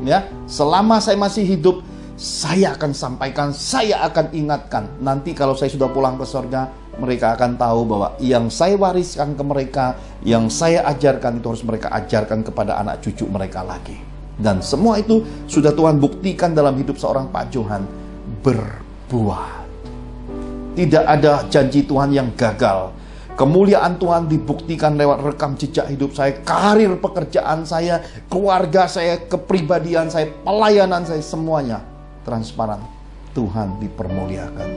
Ya, selama saya masih hidup, saya akan sampaikan, saya akan ingatkan. Nanti kalau saya sudah pulang ke surga, mereka akan tahu bahwa yang saya wariskan ke mereka, yang saya ajarkan itu harus mereka ajarkan kepada anak cucu mereka lagi. Dan semua itu sudah Tuhan buktikan dalam hidup seorang Pak Johan, berbuah. Tidak ada janji Tuhan yang gagal. Kemuliaan Tuhan dibuktikan lewat rekam jejak hidup saya, karir pekerjaan saya, keluarga saya, kepribadian saya, pelayanan saya, semuanya transparan. Tuhan dipermuliakan.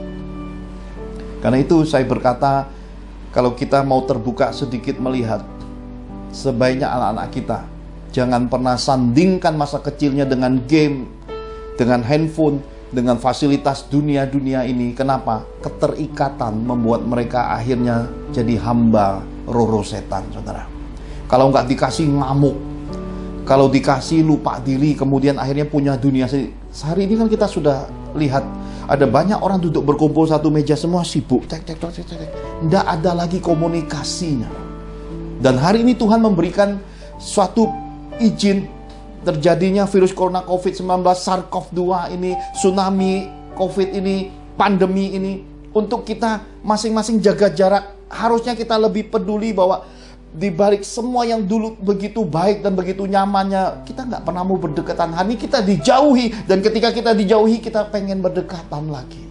Karena itu saya berkata, kalau kita mau terbuka sedikit melihat, sebaiknya anak-anak kita jangan pernah sandingkan masa kecilnya dengan game, dengan handphone, dengan fasilitas dunia-dunia ini. Kenapa? Keterikatan membuat mereka akhirnya jadi hamba roh-roh setan, saudara. Kalau nggak dikasih ngamuk, kalau dikasih lupa diri, kemudian akhirnya punya dunia sendiri. Hari ini kan kita sudah lihat ada banyak orang duduk berkumpul satu meja, semua sibuk, tidak ada lagi komunikasinya. Dan hari ini Tuhan memberikan suatu izin terjadinya virus corona COVID-19, SARS-CoV-2 ini, tsunami COVID ini, pandemi ini, untuk kita masing-masing jaga jarak. Harusnya kita lebih peduli bahwa di balik semua yang dulu begitu baik dan begitu nyamannya, kita nggak pernah mau berdekatan. Hari ini kita dijauhi, dan ketika kita dijauhi, kita pengen berdekatan lagi.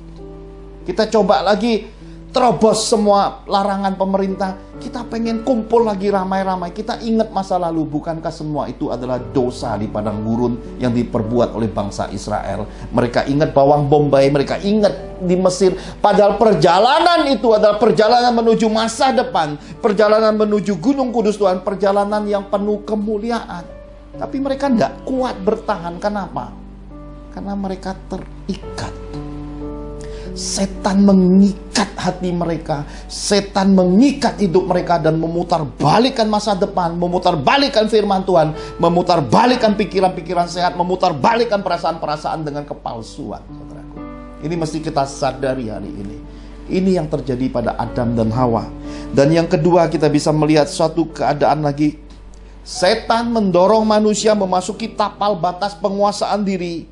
Kita coba lagi terobos semua larangan pemerintah. Kita pengen kumpul lagi ramai-ramai. Kita ingat masa lalu. Bukankah semua itu adalah dosa di padang gurun yang diperbuat oleh bangsa Israel? Mereka ingat bawang bombay, mereka ingat di Mesir. Padahal perjalanan itu adalah perjalanan menuju masa depan, perjalanan menuju Gunung Kudus Tuhan, perjalanan yang penuh kemuliaan. Tapi mereka tidak kuat bertahan. Kenapa? Karena mereka terikat. Setan mengikat hati mereka, setan mengikat hidup mereka dan memutarbalikkan masa depan, memutarbalikkan firman Tuhan, memutarbalikkan pikiran-pikiran sehat, memutarbalikkan perasaan-perasaan dengan kepalsuan. Saudaraku, ini mesti kita sadari hari ini. Ini yang terjadi pada Adam dan Hawa. Dan yang kedua, kita bisa melihat suatu keadaan lagi. Setan mendorong manusia memasuki tapal batas penguasaan diri,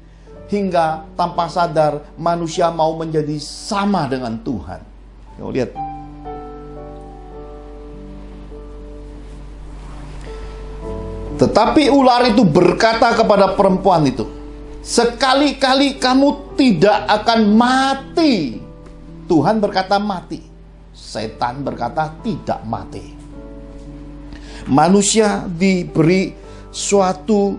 hingga tanpa sadar manusia mau menjadi sama dengan Tuhan. Kamu lihat. Tetapi ular itu berkata kepada perempuan itu, sekali-kali kamu tidak akan mati. Tuhan berkata mati. Setan berkata tidak mati. Manusia diberi suatu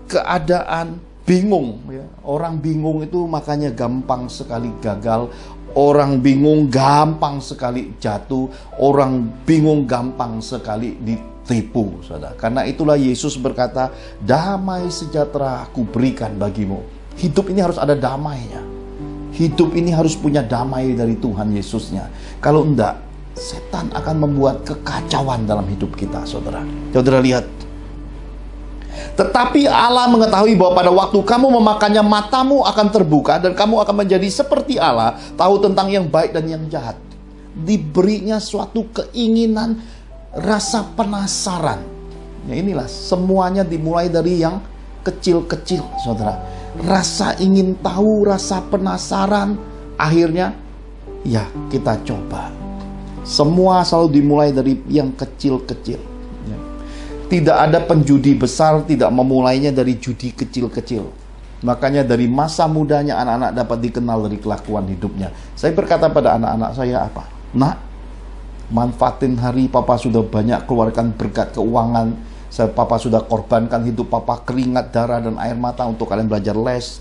keadaan bingung, ya. Orang bingung itu makanya gampang sekali gagal. Orang bingung gampang sekali jatuh. Orang bingung gampang sekali ditipu, saudara. Karena itulah Yesus berkata, damai sejahtera aku berikan bagimu. Hidup ini harus ada damainya. Hidup ini harus punya damai dari Tuhan Yesusnya. Kalau enggak, setan akan membuat kekacauan dalam hidup kita, saudara. Saudara lihat. Tetapi Allah mengetahui bahwa pada waktu kamu memakannya, matamu akan terbuka dan kamu akan menjadi seperti Allah, tahu tentang yang baik dan yang jahat. Diberinya suatu keinginan, rasa penasaran. Ya, inilah semuanya dimulai dari yang kecil-kecil, saudara. Rasa ingin tahu, rasa penasaran, akhirnya ya kita coba. Semua selalu dimulai dari yang kecil-kecil. Tidak ada penjudi besar tidak memulainya dari judi kecil-kecil. Makanya dari masa mudanya anak-anak dapat dikenal dari kelakuan hidupnya. Saya berkata pada anak-anak saya apa? Nak, manfaatin hari papa sudah banyak keluarkan berkat keuangan. Papa sudah korbankan hidup papa, keringat, darah, dan air mata untuk kalian belajar les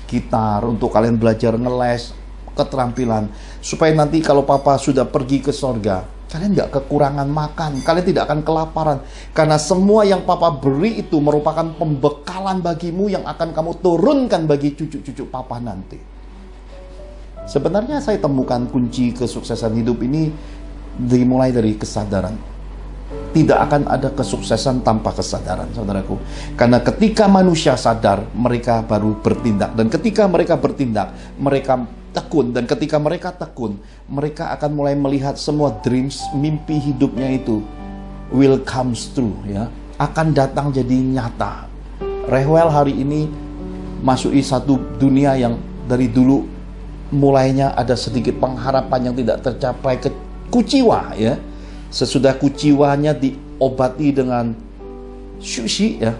gitar, untuk kalian belajar ngeles, keterampilan. Supaya nanti kalau papa sudah pergi ke sorga, kalian nggak kekurangan makan, kalian tidak akan kelaparan. Karena semua yang papa beri itu merupakan pembekalan bagimu yang akan kamu turunkan bagi cucu-cucu papa nanti. Sebenarnya saya temukan kunci kesuksesan hidup ini dimulai dari kesadaran. Tidak akan ada kesuksesan tanpa kesadaran, saudaraku. Karena ketika manusia sadar, mereka baru bertindak. Dan ketika mereka bertindak, mereka tekun. Dan ketika mereka tekun, mereka akan mulai melihat semua dreams, mimpi hidupnya itu will comes true, ya, akan datang jadi nyata. Rehwel hari ini masuki satu dunia yang dari dulu mulainya ada sedikit pengharapan yang tidak tercapai, kuciwa, ya. Sesudah kuciwanya diobati dengan sushi, ya,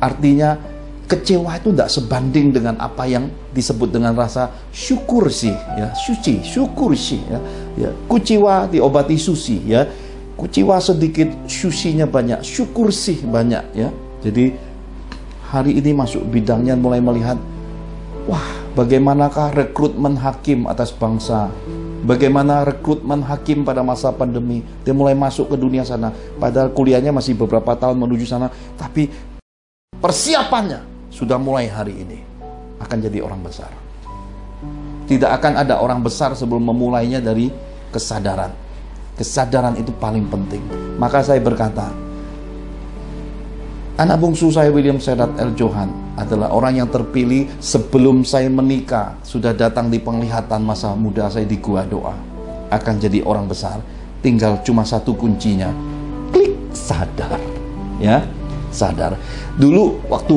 artinya kecewa itu tidak sebanding dengan apa yang disebut dengan rasa syukur sih, ya, suci, syukur sih, ya, kuciwa diobati sushi, ya, kuciwa sedikit, sushinya banyak, syukur sih banyak, ya. Jadi hari ini masuk bidangnya mulai melihat, wah, bagaimanakah rekrutmen hakim atas bangsa. Bagaimana rekrutmen hakim pada masa pandemi. Dia mulai masuk ke dunia sana. Padahal kuliahnya masih beberapa tahun menuju sana. Tapi persiapannya sudah mulai hari ini. Akan jadi orang besar. Tidak akan ada orang besar sebelum memulainya dari kesadaran. Kesadaran itu paling penting. Maka saya berkata, anak bungsu saya William Sedat L. Johan adalah orang yang terpilih sebelum saya menikah. Sudah datang di penglihatan masa muda saya di gua doa. Akan jadi orang besar. Tinggal cuma satu kuncinya. Klik, sadar. Ya, sadar. Dulu waktu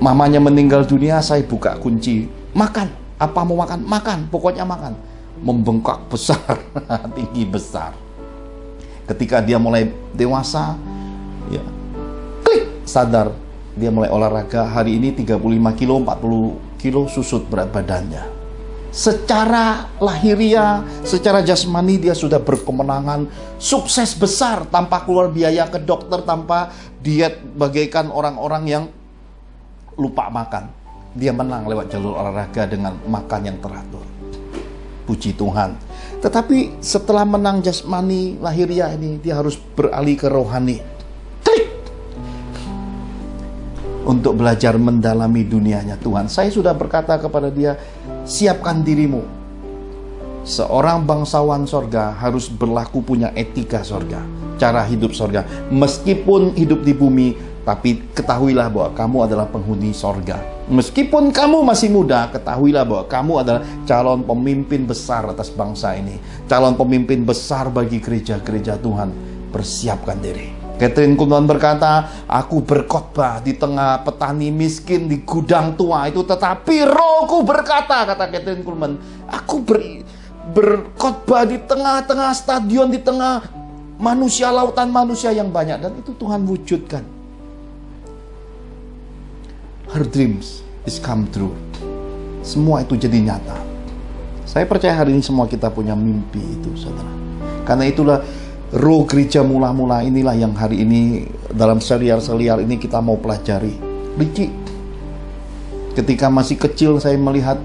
mamanya meninggal dunia, saya buka kunci. Makan. Apa mau makan? Makan. Pokoknya makan. Membengkak besar. Tinggi besar. Ketika dia mulai dewasa, ya, sadar, dia mulai olahraga. Hari ini 35 kilo, 40 kilo susut berat badannya. Secara lahiriah, secara jasmani dia sudah berkemenangan, sukses besar tanpa keluar biaya ke dokter, tanpa diet bagaikan orang-orang yang lupa makan. Dia menang lewat jalur olahraga dengan makan yang teratur. Puji Tuhan. Tetapi setelah menang jasmani lahiriah ini, dia harus beralih ke rohani. Klik! Untuk belajar mendalami dunianya Tuhan. Saya sudah berkata kepada dia, siapkan dirimu. Seorang bangsawan sorga harus berlaku punya etika sorga, cara hidup sorga. Meskipun hidup di bumi, tapi ketahuilah bahwa kamu adalah penghuni sorga. Meskipun kamu masih muda, ketahuilah bahwa kamu adalah calon pemimpin besar atas bangsa ini, calon pemimpin besar bagi gereja-gereja Tuhan. Persiapkan diri. Kathryn Kuhlman berkata, aku berkhotbah di tengah petani miskin di gudang tua itu, tetapi rohku berkata, kata Kathryn Kuhlman, aku berkhotbah di tengah-tengah stadion, di tengah manusia, lautan manusia yang banyak. Dan itu Tuhan wujudkan. Her dreams is come true. Semua itu jadi nyata. Saya percaya hari ini semua kita punya mimpi itu, saudara. Karena itulah roh gereja mula-mula inilah yang hari ini dalam serial-serial ini kita mau pelajari. Ricky, ketika masih kecil saya melihat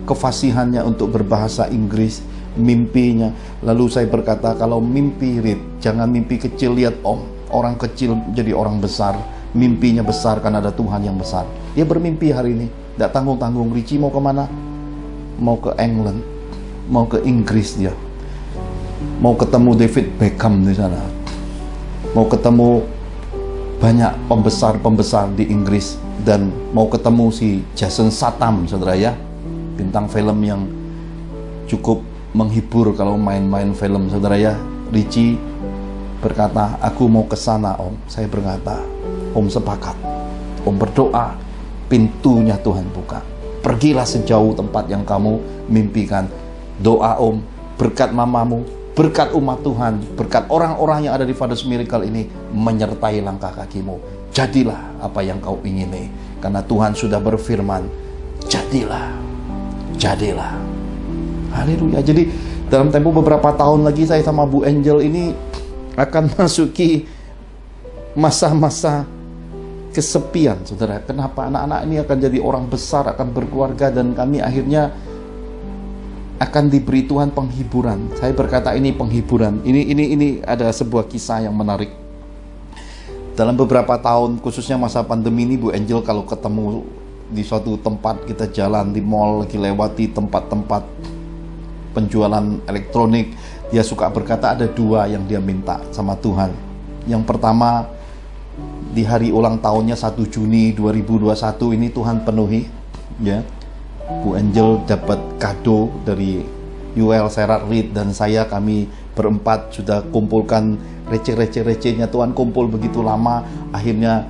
kefasihannya untuk berbahasa Inggris, mimpinya. Lalu saya berkata, kalau mimpi Rit, jangan mimpi kecil, lihat Om. Orang kecil jadi orang besar, mimpinya besar karena ada Tuhan yang besar. Dia bermimpi hari ini, tidak tanggung-tanggung. Ricky mau kemana? Mau ke England, mau ke Inggris dia. Mau ketemu David Beckham di sana, mau ketemu banyak pembesar-pembesar di Inggris, dan mau ketemu si Jason Statham, saudara ya, bintang film yang cukup menghibur kalau main-main film, saudara ya. Richie berkata, aku mau ke sana Om. Saya berkata, Om sepakat. Om berdoa, pintunya Tuhan buka. Pergilah sejauh tempat yang kamu mimpikan. Doa Om, berkat mamamu, berkat umat Tuhan, berkat orang-orang yang ada di Father's Miracle ini menyertai langkah kakimu. Jadilah apa yang kau ingini. Karena Tuhan sudah berfirman, jadilah. Jadilah. Haleluya. Jadi dalam tempo beberapa tahun lagi saya sama Bu Angel ini akan masuki masa-masa kesepian, saudara. Kenapa? Anak-anak ini akan jadi orang besar, akan berkeluarga, dan kami akhirnya akan diberi Tuhan penghiburan. Saya berkata ini penghiburan. Ini ada sebuah kisah yang menarik. Dalam beberapa tahun, khususnya masa pandemi ini, Bu Angel kalau ketemu di suatu tempat, kita jalan di mall, lagi lewati tempat-tempat penjualan elektronik, dia suka berkata ada dua yang dia minta sama Tuhan. Yang pertama, di hari ulang tahunnya 1 Juni 2021 ini Tuhan penuhi, ya. Bu Angel dapat kado dari Yuel, Serat, Reed, dan saya. Kami berempat sudah kumpulkan receh-recehnya. Tuhan kumpul begitu lama, akhirnya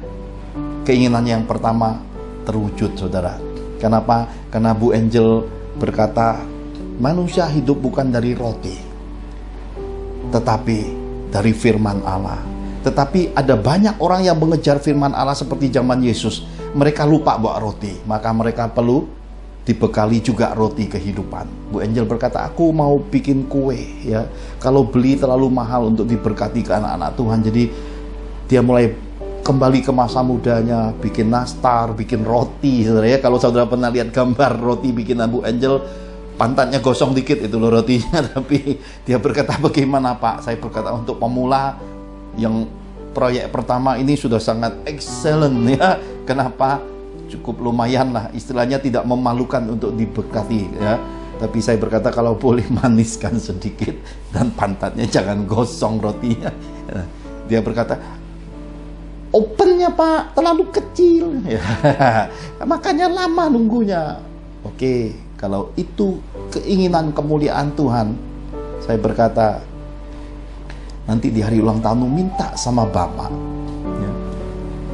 keinginannya yang pertama terwujud, saudara. Kenapa? Karena Bu Angel berkata, manusia hidup bukan dari roti, tetapi dari firman Allah. Tetapi ada banyak orang yang mengejar firman Allah seperti zaman Yesus. Mereka lupa bawa roti, maka mereka perlu dibekali juga roti kehidupan. Bu Angel berkata, aku mau bikin kue, ya. Kalau beli terlalu mahal untuk diberkati ke anak-anak Tuhan. Jadi dia mulai kembali ke masa mudanya, bikin nastar, bikin roti, saudara ya. Kalau saudara pernah lihat gambar roti bikinan Bu Angel, pantatnya gosong dikit itu loh rotinya. Tapi dia berkata, bagaimana Pak? Saya berkata, untuk pemula yang proyek pertama ini sudah sangat excellent, ya. Kenapa? Cukup lumayan lah, istilahnya tidak memalukan untuk diberkati, ya. Tapi saya berkata, kalau boleh maniskan sedikit dan pantatnya jangan gosong rotinya. Dia berkata, opennya Pak terlalu kecil, ya. Makanya lama nunggunya. Oke, kalau itu keinginan kemuliaan Tuhan, saya berkata, nanti di hari ulang tahun minta sama Bapak, ya.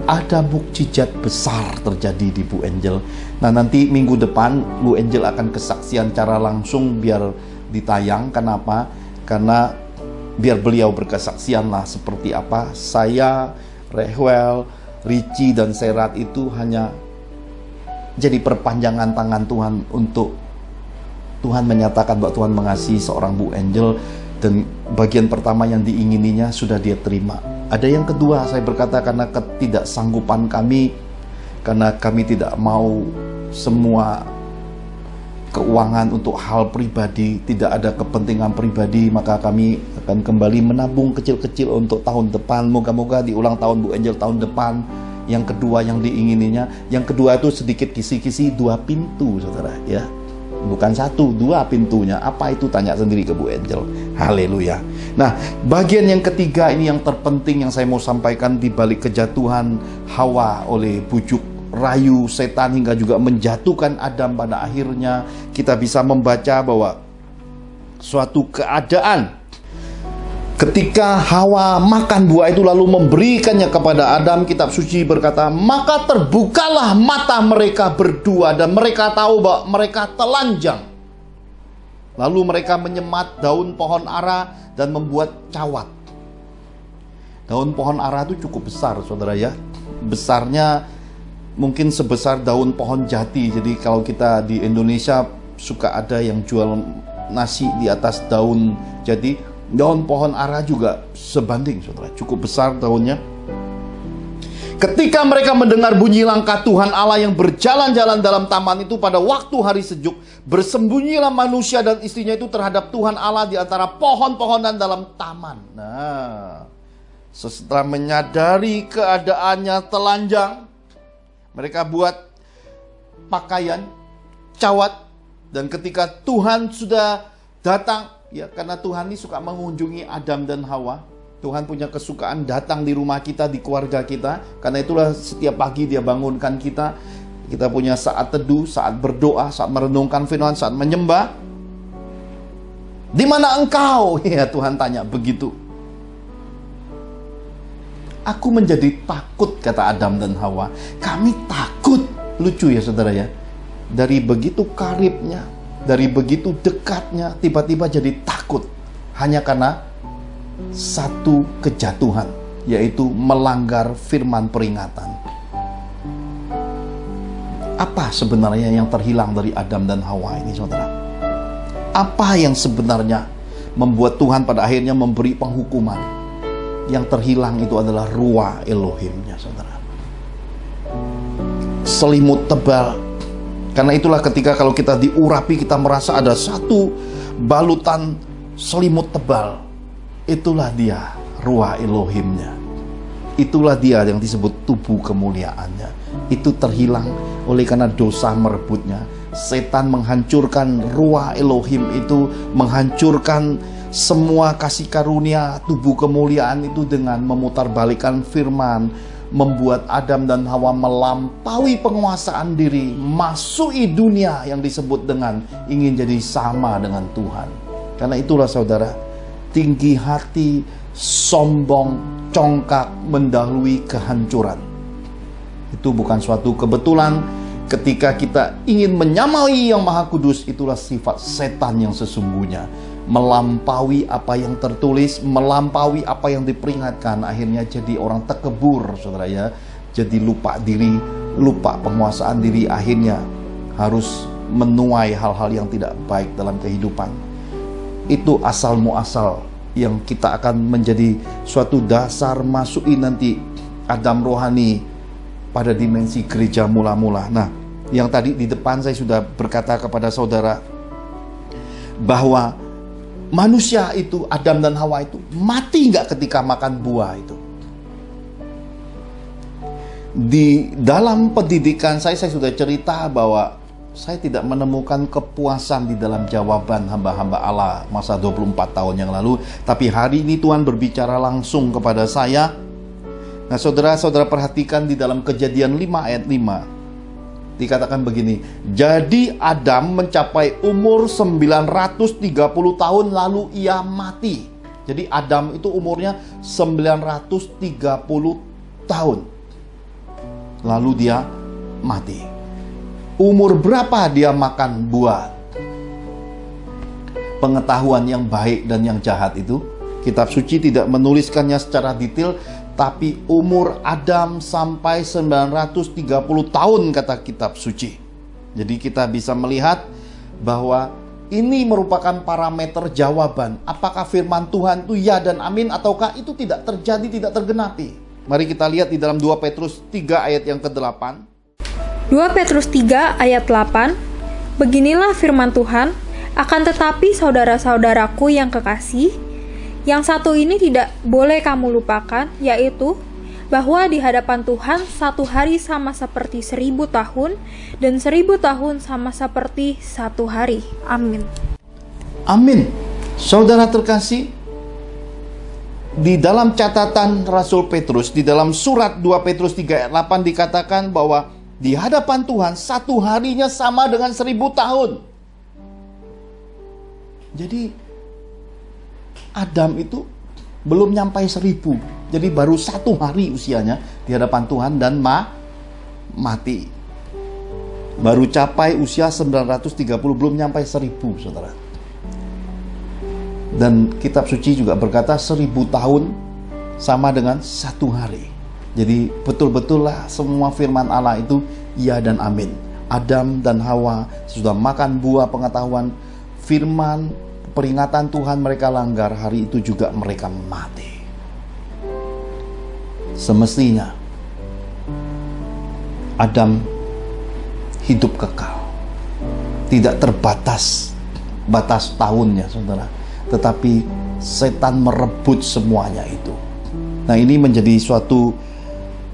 Ada mukjizat besar terjadi di Bu Angel. Nah, nanti minggu depan Bu Angel akan kesaksian cara langsung biar ditayang. Kenapa? Karena biar beliau berkesaksian lah seperti apa. Saya, Rehwel, Richie, dan Serat itu hanya jadi perpanjangan tangan Tuhan untuk Tuhan menyatakan bahwa Tuhan mengasihi seorang Bu Angel, dan bagian pertama yang diingininya sudah dia terima. Ada yang kedua, saya berkata karena ketidaksanggupan kami, karena kami tidak mau semua keuangan untuk hal pribadi, tidak ada kepentingan pribadi, maka kami akan kembali menabung kecil-kecil untuk tahun depan. Moga-moga di ulang tahun Bu Angel tahun depan. Yang kedua yang diingininya, yang kedua itu sedikit kisi-kisi 2 pintu, saudara, ya. Bukan 1, 2 pintunya. Apa itu? Tanya sendiri ke Bu Angel. Haleluya. Nah, bagian yang ketiga ini yang terpenting yang saya mau sampaikan di balik kejatuhan Hawa oleh bujuk rayu setan hingga juga menjatuhkan Adam. Pada akhirnya kita bisa membaca bahwa suatu keadaan ketika Hawa makan buah itu lalu memberikannya kepada Adam, kitab suci berkata, maka terbukalah mata mereka berdua dan mereka tahu bahwa mereka telanjang. Lalu mereka menyemat daun pohon ara dan membuat cawat. Daun pohon ara itu cukup besar, saudara, ya. Besarnya mungkin sebesar daun pohon jati. Jadi kalau kita di Indonesia suka ada yang jual nasi di atas daun jati, daun pohon ara juga sebanding, saudara, cukup besar daunnya. Ketika mereka mendengar bunyi langkah Tuhan Allah yang berjalan-jalan dalam taman itu pada waktu hari sejuk, bersembunyilah manusia dan istrinya itu terhadap Tuhan Allah di antara pohon-pohonan dalam taman. Nah, setelah menyadari keadaannya telanjang, mereka buat pakaian, cawat, dan ketika Tuhan sudah datang, ya, karena Tuhan ini suka mengunjungi Adam dan Hawa. Tuhan punya kesukaan datang di rumah kita, di keluarga kita. Karena itulah setiap pagi dia bangunkan kita. Kita punya saat teduh, saat berdoa, saat merenungkan firman, saat menyembah. Di mana engkau? Ya, Tuhan tanya begitu. Aku menjadi takut, kata Adam dan Hawa. Kami takut. Lucu ya, saudara, ya. Dari begitu karibnya, dari begitu dekatnya, tiba-tiba jadi takut. Hanya karena satu kejatuhan, yaitu melanggar firman peringatan. Apa sebenarnya yang terhilang dari Adam dan Hawa ini, saudara? Apa yang sebenarnya membuat Tuhan pada akhirnya memberi penghukuman? Yang terhilang itu adalah ruah Elohimnya, saudara. Selimut tebal. Karena itulah ketika kalau kita diurapi, kita merasa ada satu balutan selimut tebal. Itulah dia ruah Elohimnya. Itulah dia yang disebut tubuh kemuliaannya. Itu terhilang oleh karena dosa merebutnya. Setan menghancurkan ruah Elohim itu, menghancurkan semua kasih karunia tubuh kemuliaan itu dengan memutarbalikkan firman, membuat Adam dan Hawa melampaui penguasaan diri, masuki dunia yang disebut dengan ingin jadi sama dengan Tuhan. Karena itulah, saudara, tinggi hati, sombong, congkak mendahului kehancuran. Itu bukan suatu kebetulan. Ketika kita ingin menyamai yang Maha Kudus, itulah sifat setan yang sesungguhnya. Melampaui apa yang tertulis, melampaui apa yang diperingatkan, akhirnya jadi orang tekebur, saudara, ya. Jadi lupa diri, lupa penguasaan diri, akhirnya harus menuai hal-hal yang tidak baik dalam kehidupan. Itu asal muasal yang kita akan menjadi suatu dasar masuki nanti Adam rohani pada dimensi gereja mula-mula. Nah, yang tadi di depan saya sudah berkata kepada saudara bahwa manusia itu, Adam dan Hawa itu mati nggak ketika makan buah itu? Di dalam pendidikan saya sudah cerita bahwa saya tidak menemukan kepuasan di dalam jawaban hamba-hamba Allah masa 24 tahun yang lalu. Tapi hari ini Tuhan berbicara langsung kepada saya. Nah, saudara-saudara perhatikan di dalam Kejadian 5 ayat 5. Dikatakan begini, jadi Adam mencapai umur 930 tahun lalu ia mati. Jadi Adam itu umurnya 930 tahun. Lalu dia mati. Umur berapa dia makan buah pengetahuan yang baik dan yang jahat itu? Kitab suci tidak menuliskannya secara detail, tapi umur Adam sampai 930 tahun kata kitab suci. Jadi kita bisa melihat bahwa Ini merupakan parameter jawaban. Apakah firman Tuhan itu ya dan amin, ataukah itu tidak terjadi, tidak tergenapi? Mari kita lihat di dalam 2 Petrus 3 ayat yang ke-8. 2 Petrus 3 ayat 8. Beginilah firman Tuhan, akan tetapi saudara-saudaraku yang kekasih, yang satu ini tidak boleh kamu lupakan, yaitu bahwa di hadapan Tuhan satu hari sama seperti 1000 tahun, dan 1000 tahun sama seperti satu hari. Amin. Amin. Saudara terkasih, di dalam catatan Rasul Petrus, di dalam surat 2 Petrus 3 ayat 8 dikatakan bahwa di hadapan Tuhan satu harinya sama dengan 1000 tahun. Jadi Adam itu belum nyampai 1000. Jadi baru satu hari usianya di hadapan Tuhan dan mati. Baru capai usia 930, belum nyampai 1000, saudara. Dan kitab suci juga berkata 1000 tahun sama dengan satu hari. Jadi betul-betul lah semua firman Allah itu ya dan amin. Adam dan Hawa sudah makan buah pengetahuan, firman peringatan Tuhan mereka langgar, hari itu juga mereka mati. Semestinya Adam hidup kekal, tidak terbatas batas tahunnya, saudara, tetapi setan merebut semuanya itu. Nah, ini menjadi suatu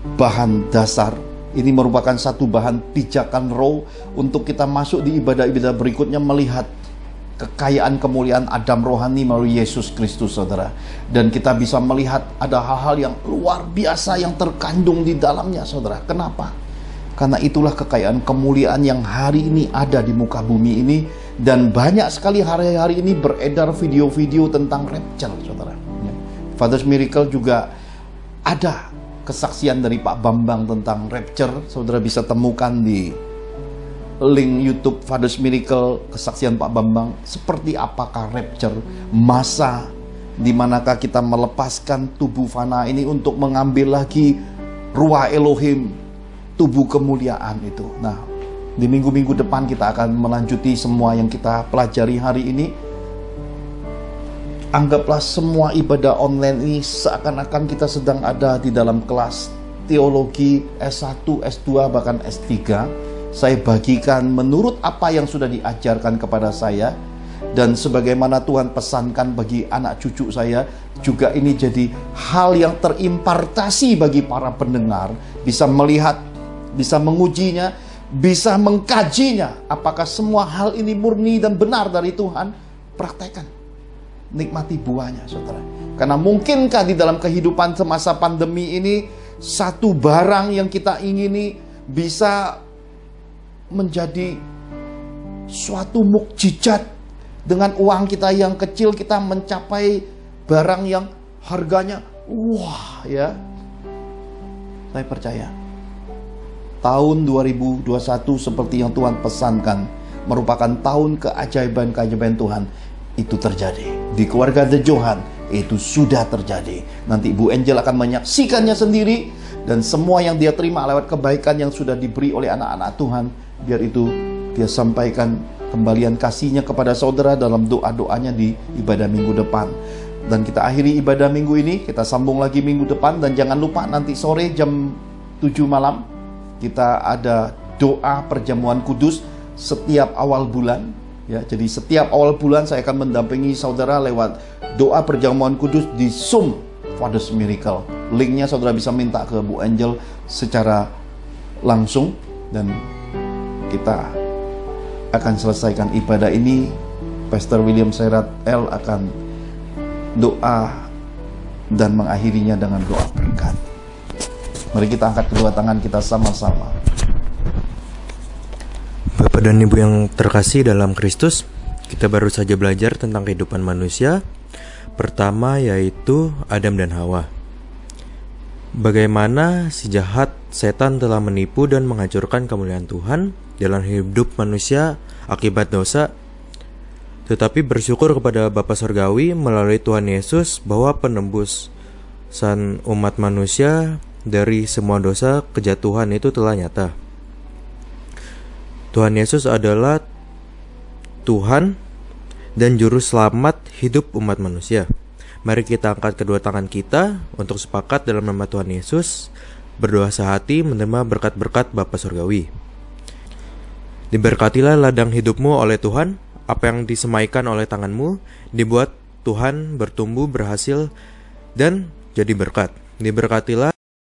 bahan dasar. Ini merupakan satu bahan pijakan roh untuk kita masuk di ibadah-ibadah berikutnya, melihat kekayaan kemuliaan Adam rohani melalui Yesus Kristus, saudara. Dan kita bisa melihat ada hal-hal yang luar biasa yang terkandung di dalamnya, saudara. Kenapa? Karena itulah kekayaan kemuliaan yang hari ini ada di muka bumi ini. Dan banyak sekali hari-hari ini beredar video-video tentang rapture, saudara. Father's Miracle juga ada kesaksian dari Pak Bambang tentang rapture. Saudara bisa temukan di link YouTube Father's Miracle, kesaksian Pak Bambang. Seperti apakah rapture, masa di manakah kita melepaskan tubuh fana ini untuk mengambil lagi ruah Elohim, tubuh kemuliaan itu. Nah, di minggu-minggu depan kita akan melanjuti semua yang kita pelajari hari ini. Anggaplah semua ibadah online ini seakan-akan kita sedang ada di dalam kelas teologi S1, S2, bahkan S3. Saya bagikan menurut apa yang sudah diajarkan kepada saya, dan sebagaimana Tuhan pesankan bagi anak cucu saya, juga ini jadi hal yang terimpartasi bagi para pendengar, bisa melihat, bisa mengujinya, bisa mengkajinya. Apakah semua hal ini murni dan benar dari Tuhan? Praktekkan, nikmati buahnya, saudara. Karena mungkinkah di dalam kehidupan semasa pandemi ini, satu barang yang kita ingini bisa menjadi suatu mukjizat. Dengan uang kita yang kecil, kita mencapai barang yang harganya wah, ya. Saya percaya tahun 2021 seperti yang Tuhan pesankan merupakan tahun keajaiban-keajaiban Tuhan. Itu terjadi di keluarga The Johan, itu sudah terjadi. Nanti Bu Angel akan menyaksikannya sendiri, dan semua yang dia terima lewat kebaikan yang sudah diberi oleh anak-anak Tuhan, biar itu dia sampaikan kembalian kasihnya kepada saudara dalam doa-doanya di ibadah minggu depan. Dan kita akhiri ibadah minggu ini, kita sambung lagi minggu depan. Dan jangan lupa nanti sore jam 7 malam kita ada doa perjamuan kudus setiap awal bulan, ya. Jadi setiap awal bulan saya akan mendampingi saudara lewat doa perjamuan kudus di Zoom Father's Miracle. Linknya saudara bisa minta ke Bu Angel secara langsung, dan kita akan selesaikan ibadah ini. Pastor William Serat L akan doa dan mengakhirinya dengan doa berkat. Mari kita angkat kedua tangan kita sama-sama. Bapak dan Ibu yang terkasih dalam Kristus, kita baru saja belajar tentang kehidupan manusia. Pertama yaitu Adam dan Hawa. Bagaimana si jahat setan telah menipu dan menghancurkan kemuliaan Tuhan dalam hidup manusia akibat dosa. Tetapi bersyukur kepada Bapa Surgawi melalui Tuhan Yesus bahwa penembusan umat manusia dari semua dosa kejatuhan itu telah nyata. Tuhan Yesus adalah Tuhan dan Juru Selamat hidup umat manusia. Mari kita angkat kedua tangan kita untuk sepakat dalam nama Tuhan Yesus, berdoa sehati menerima berkat-berkat Bapa Surgawi. Diberkatilah ladang hidupmu oleh Tuhan, apa yang disemaikan oleh tanganmu, dibuat Tuhan bertumbuh, berhasil, dan jadi berkat. Diberkatilah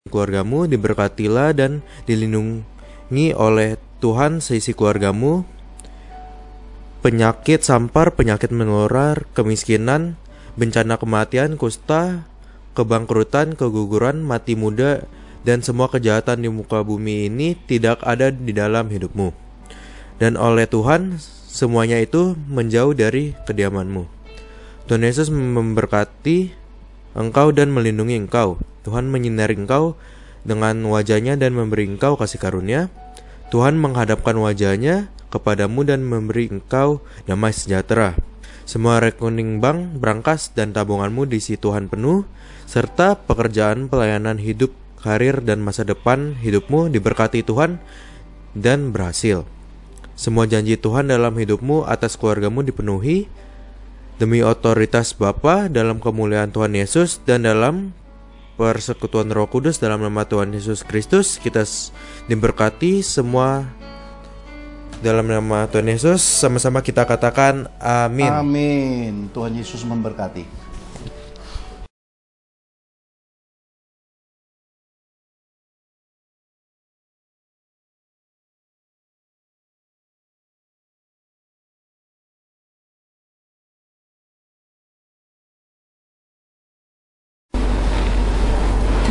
keluargamu, diberkatilah dan dilindungi oleh Tuhan seisi keluargamu. Penyakit sampar, penyakit menular, kemiskinan, bencana kematian, kusta, kebangkrutan, keguguran, mati muda, dan semua kejahatan di muka bumi ini tidak ada di dalam hidupmu. Dan oleh Tuhan, semuanya itu menjauh dari kediamanmu. Tuhan Yesus memberkati engkau dan melindungi engkau. Tuhan menyinari engkau dengan wajahnya dan memberi engkau kasih karunia. Tuhan menghadapkan wajahnya kepadamu dan memberi engkau damai sejahtera. Semua rekening bank, brankas, dan tabunganmu diisi Tuhan penuh, serta pekerjaan, pelayanan hidup, karir, dan masa depan hidupmu diberkati Tuhan dan berhasil. Semua janji Tuhan dalam hidupmu atas keluargamu dipenuhi demi otoritas Bapa dalam kemuliaan Tuhan Yesus dan dalam persekutuan Roh Kudus dalam nama Tuhan Yesus Kristus. Kita diberkati semua dalam nama Tuhan Yesus. Sama-sama kita katakan amin. Amin. Tuhan Yesus memberkati.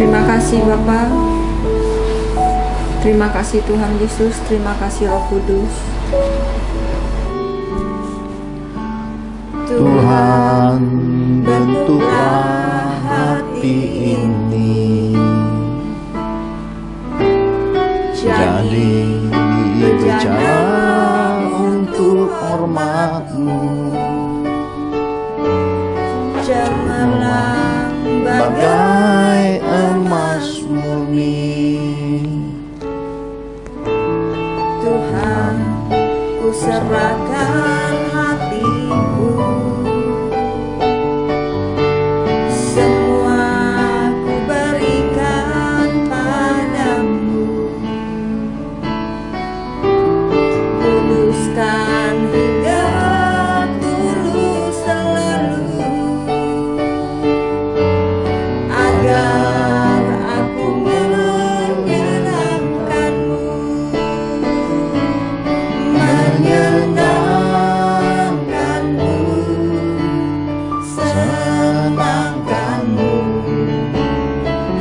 Terima kasih Bapa. Terima kasih Tuhan Yesus, terima kasih Roh Kudus. Tuhan, bentuklah hati ini jadi bejana untuk hormat-Mu. Cemerlang bagai emas murni. Tuhan, ku serahkan hatiku, semua ku berikan padamu. Kuduskan hidup tulus selalu, agar aku menyenangkan-Mu, menyenangkan-Mu, senangkan-Mu.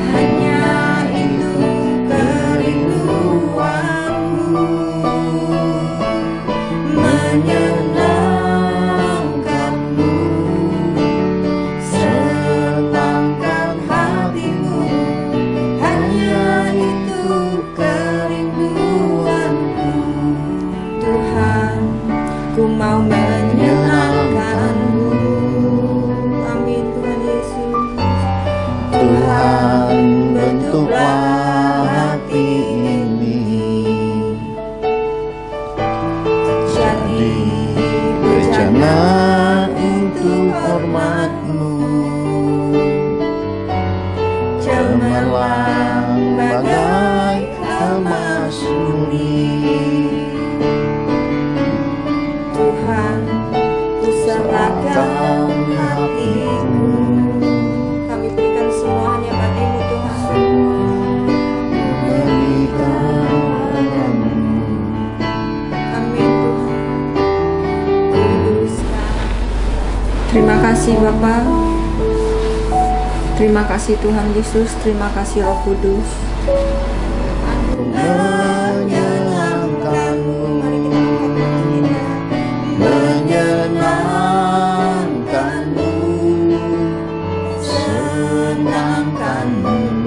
Hanya itu kerinduanku, menyenangkan-Mu, senangkan hatimu. Hanya itu kerinduanku. Tuhan, ku mau menyenangkan-Mu. Amin Tuhan Yesus. Tuhan, bentuklah hati ini Jadi bejana untuk hormat-Mu. Cemerlang bagai emas murni. Tuhan, ku serahkan hatiku. Kami berikan semua hanya bagi-Mu Tuhan. Amin Tuhan. Kuduskan. Terima kasih Bapa. Terima kasih Tuhan Yesus, terima kasih Roh Kudus. Aku menyenangkan-Mu. Menyenangkan-Mu, senangkan-Mu.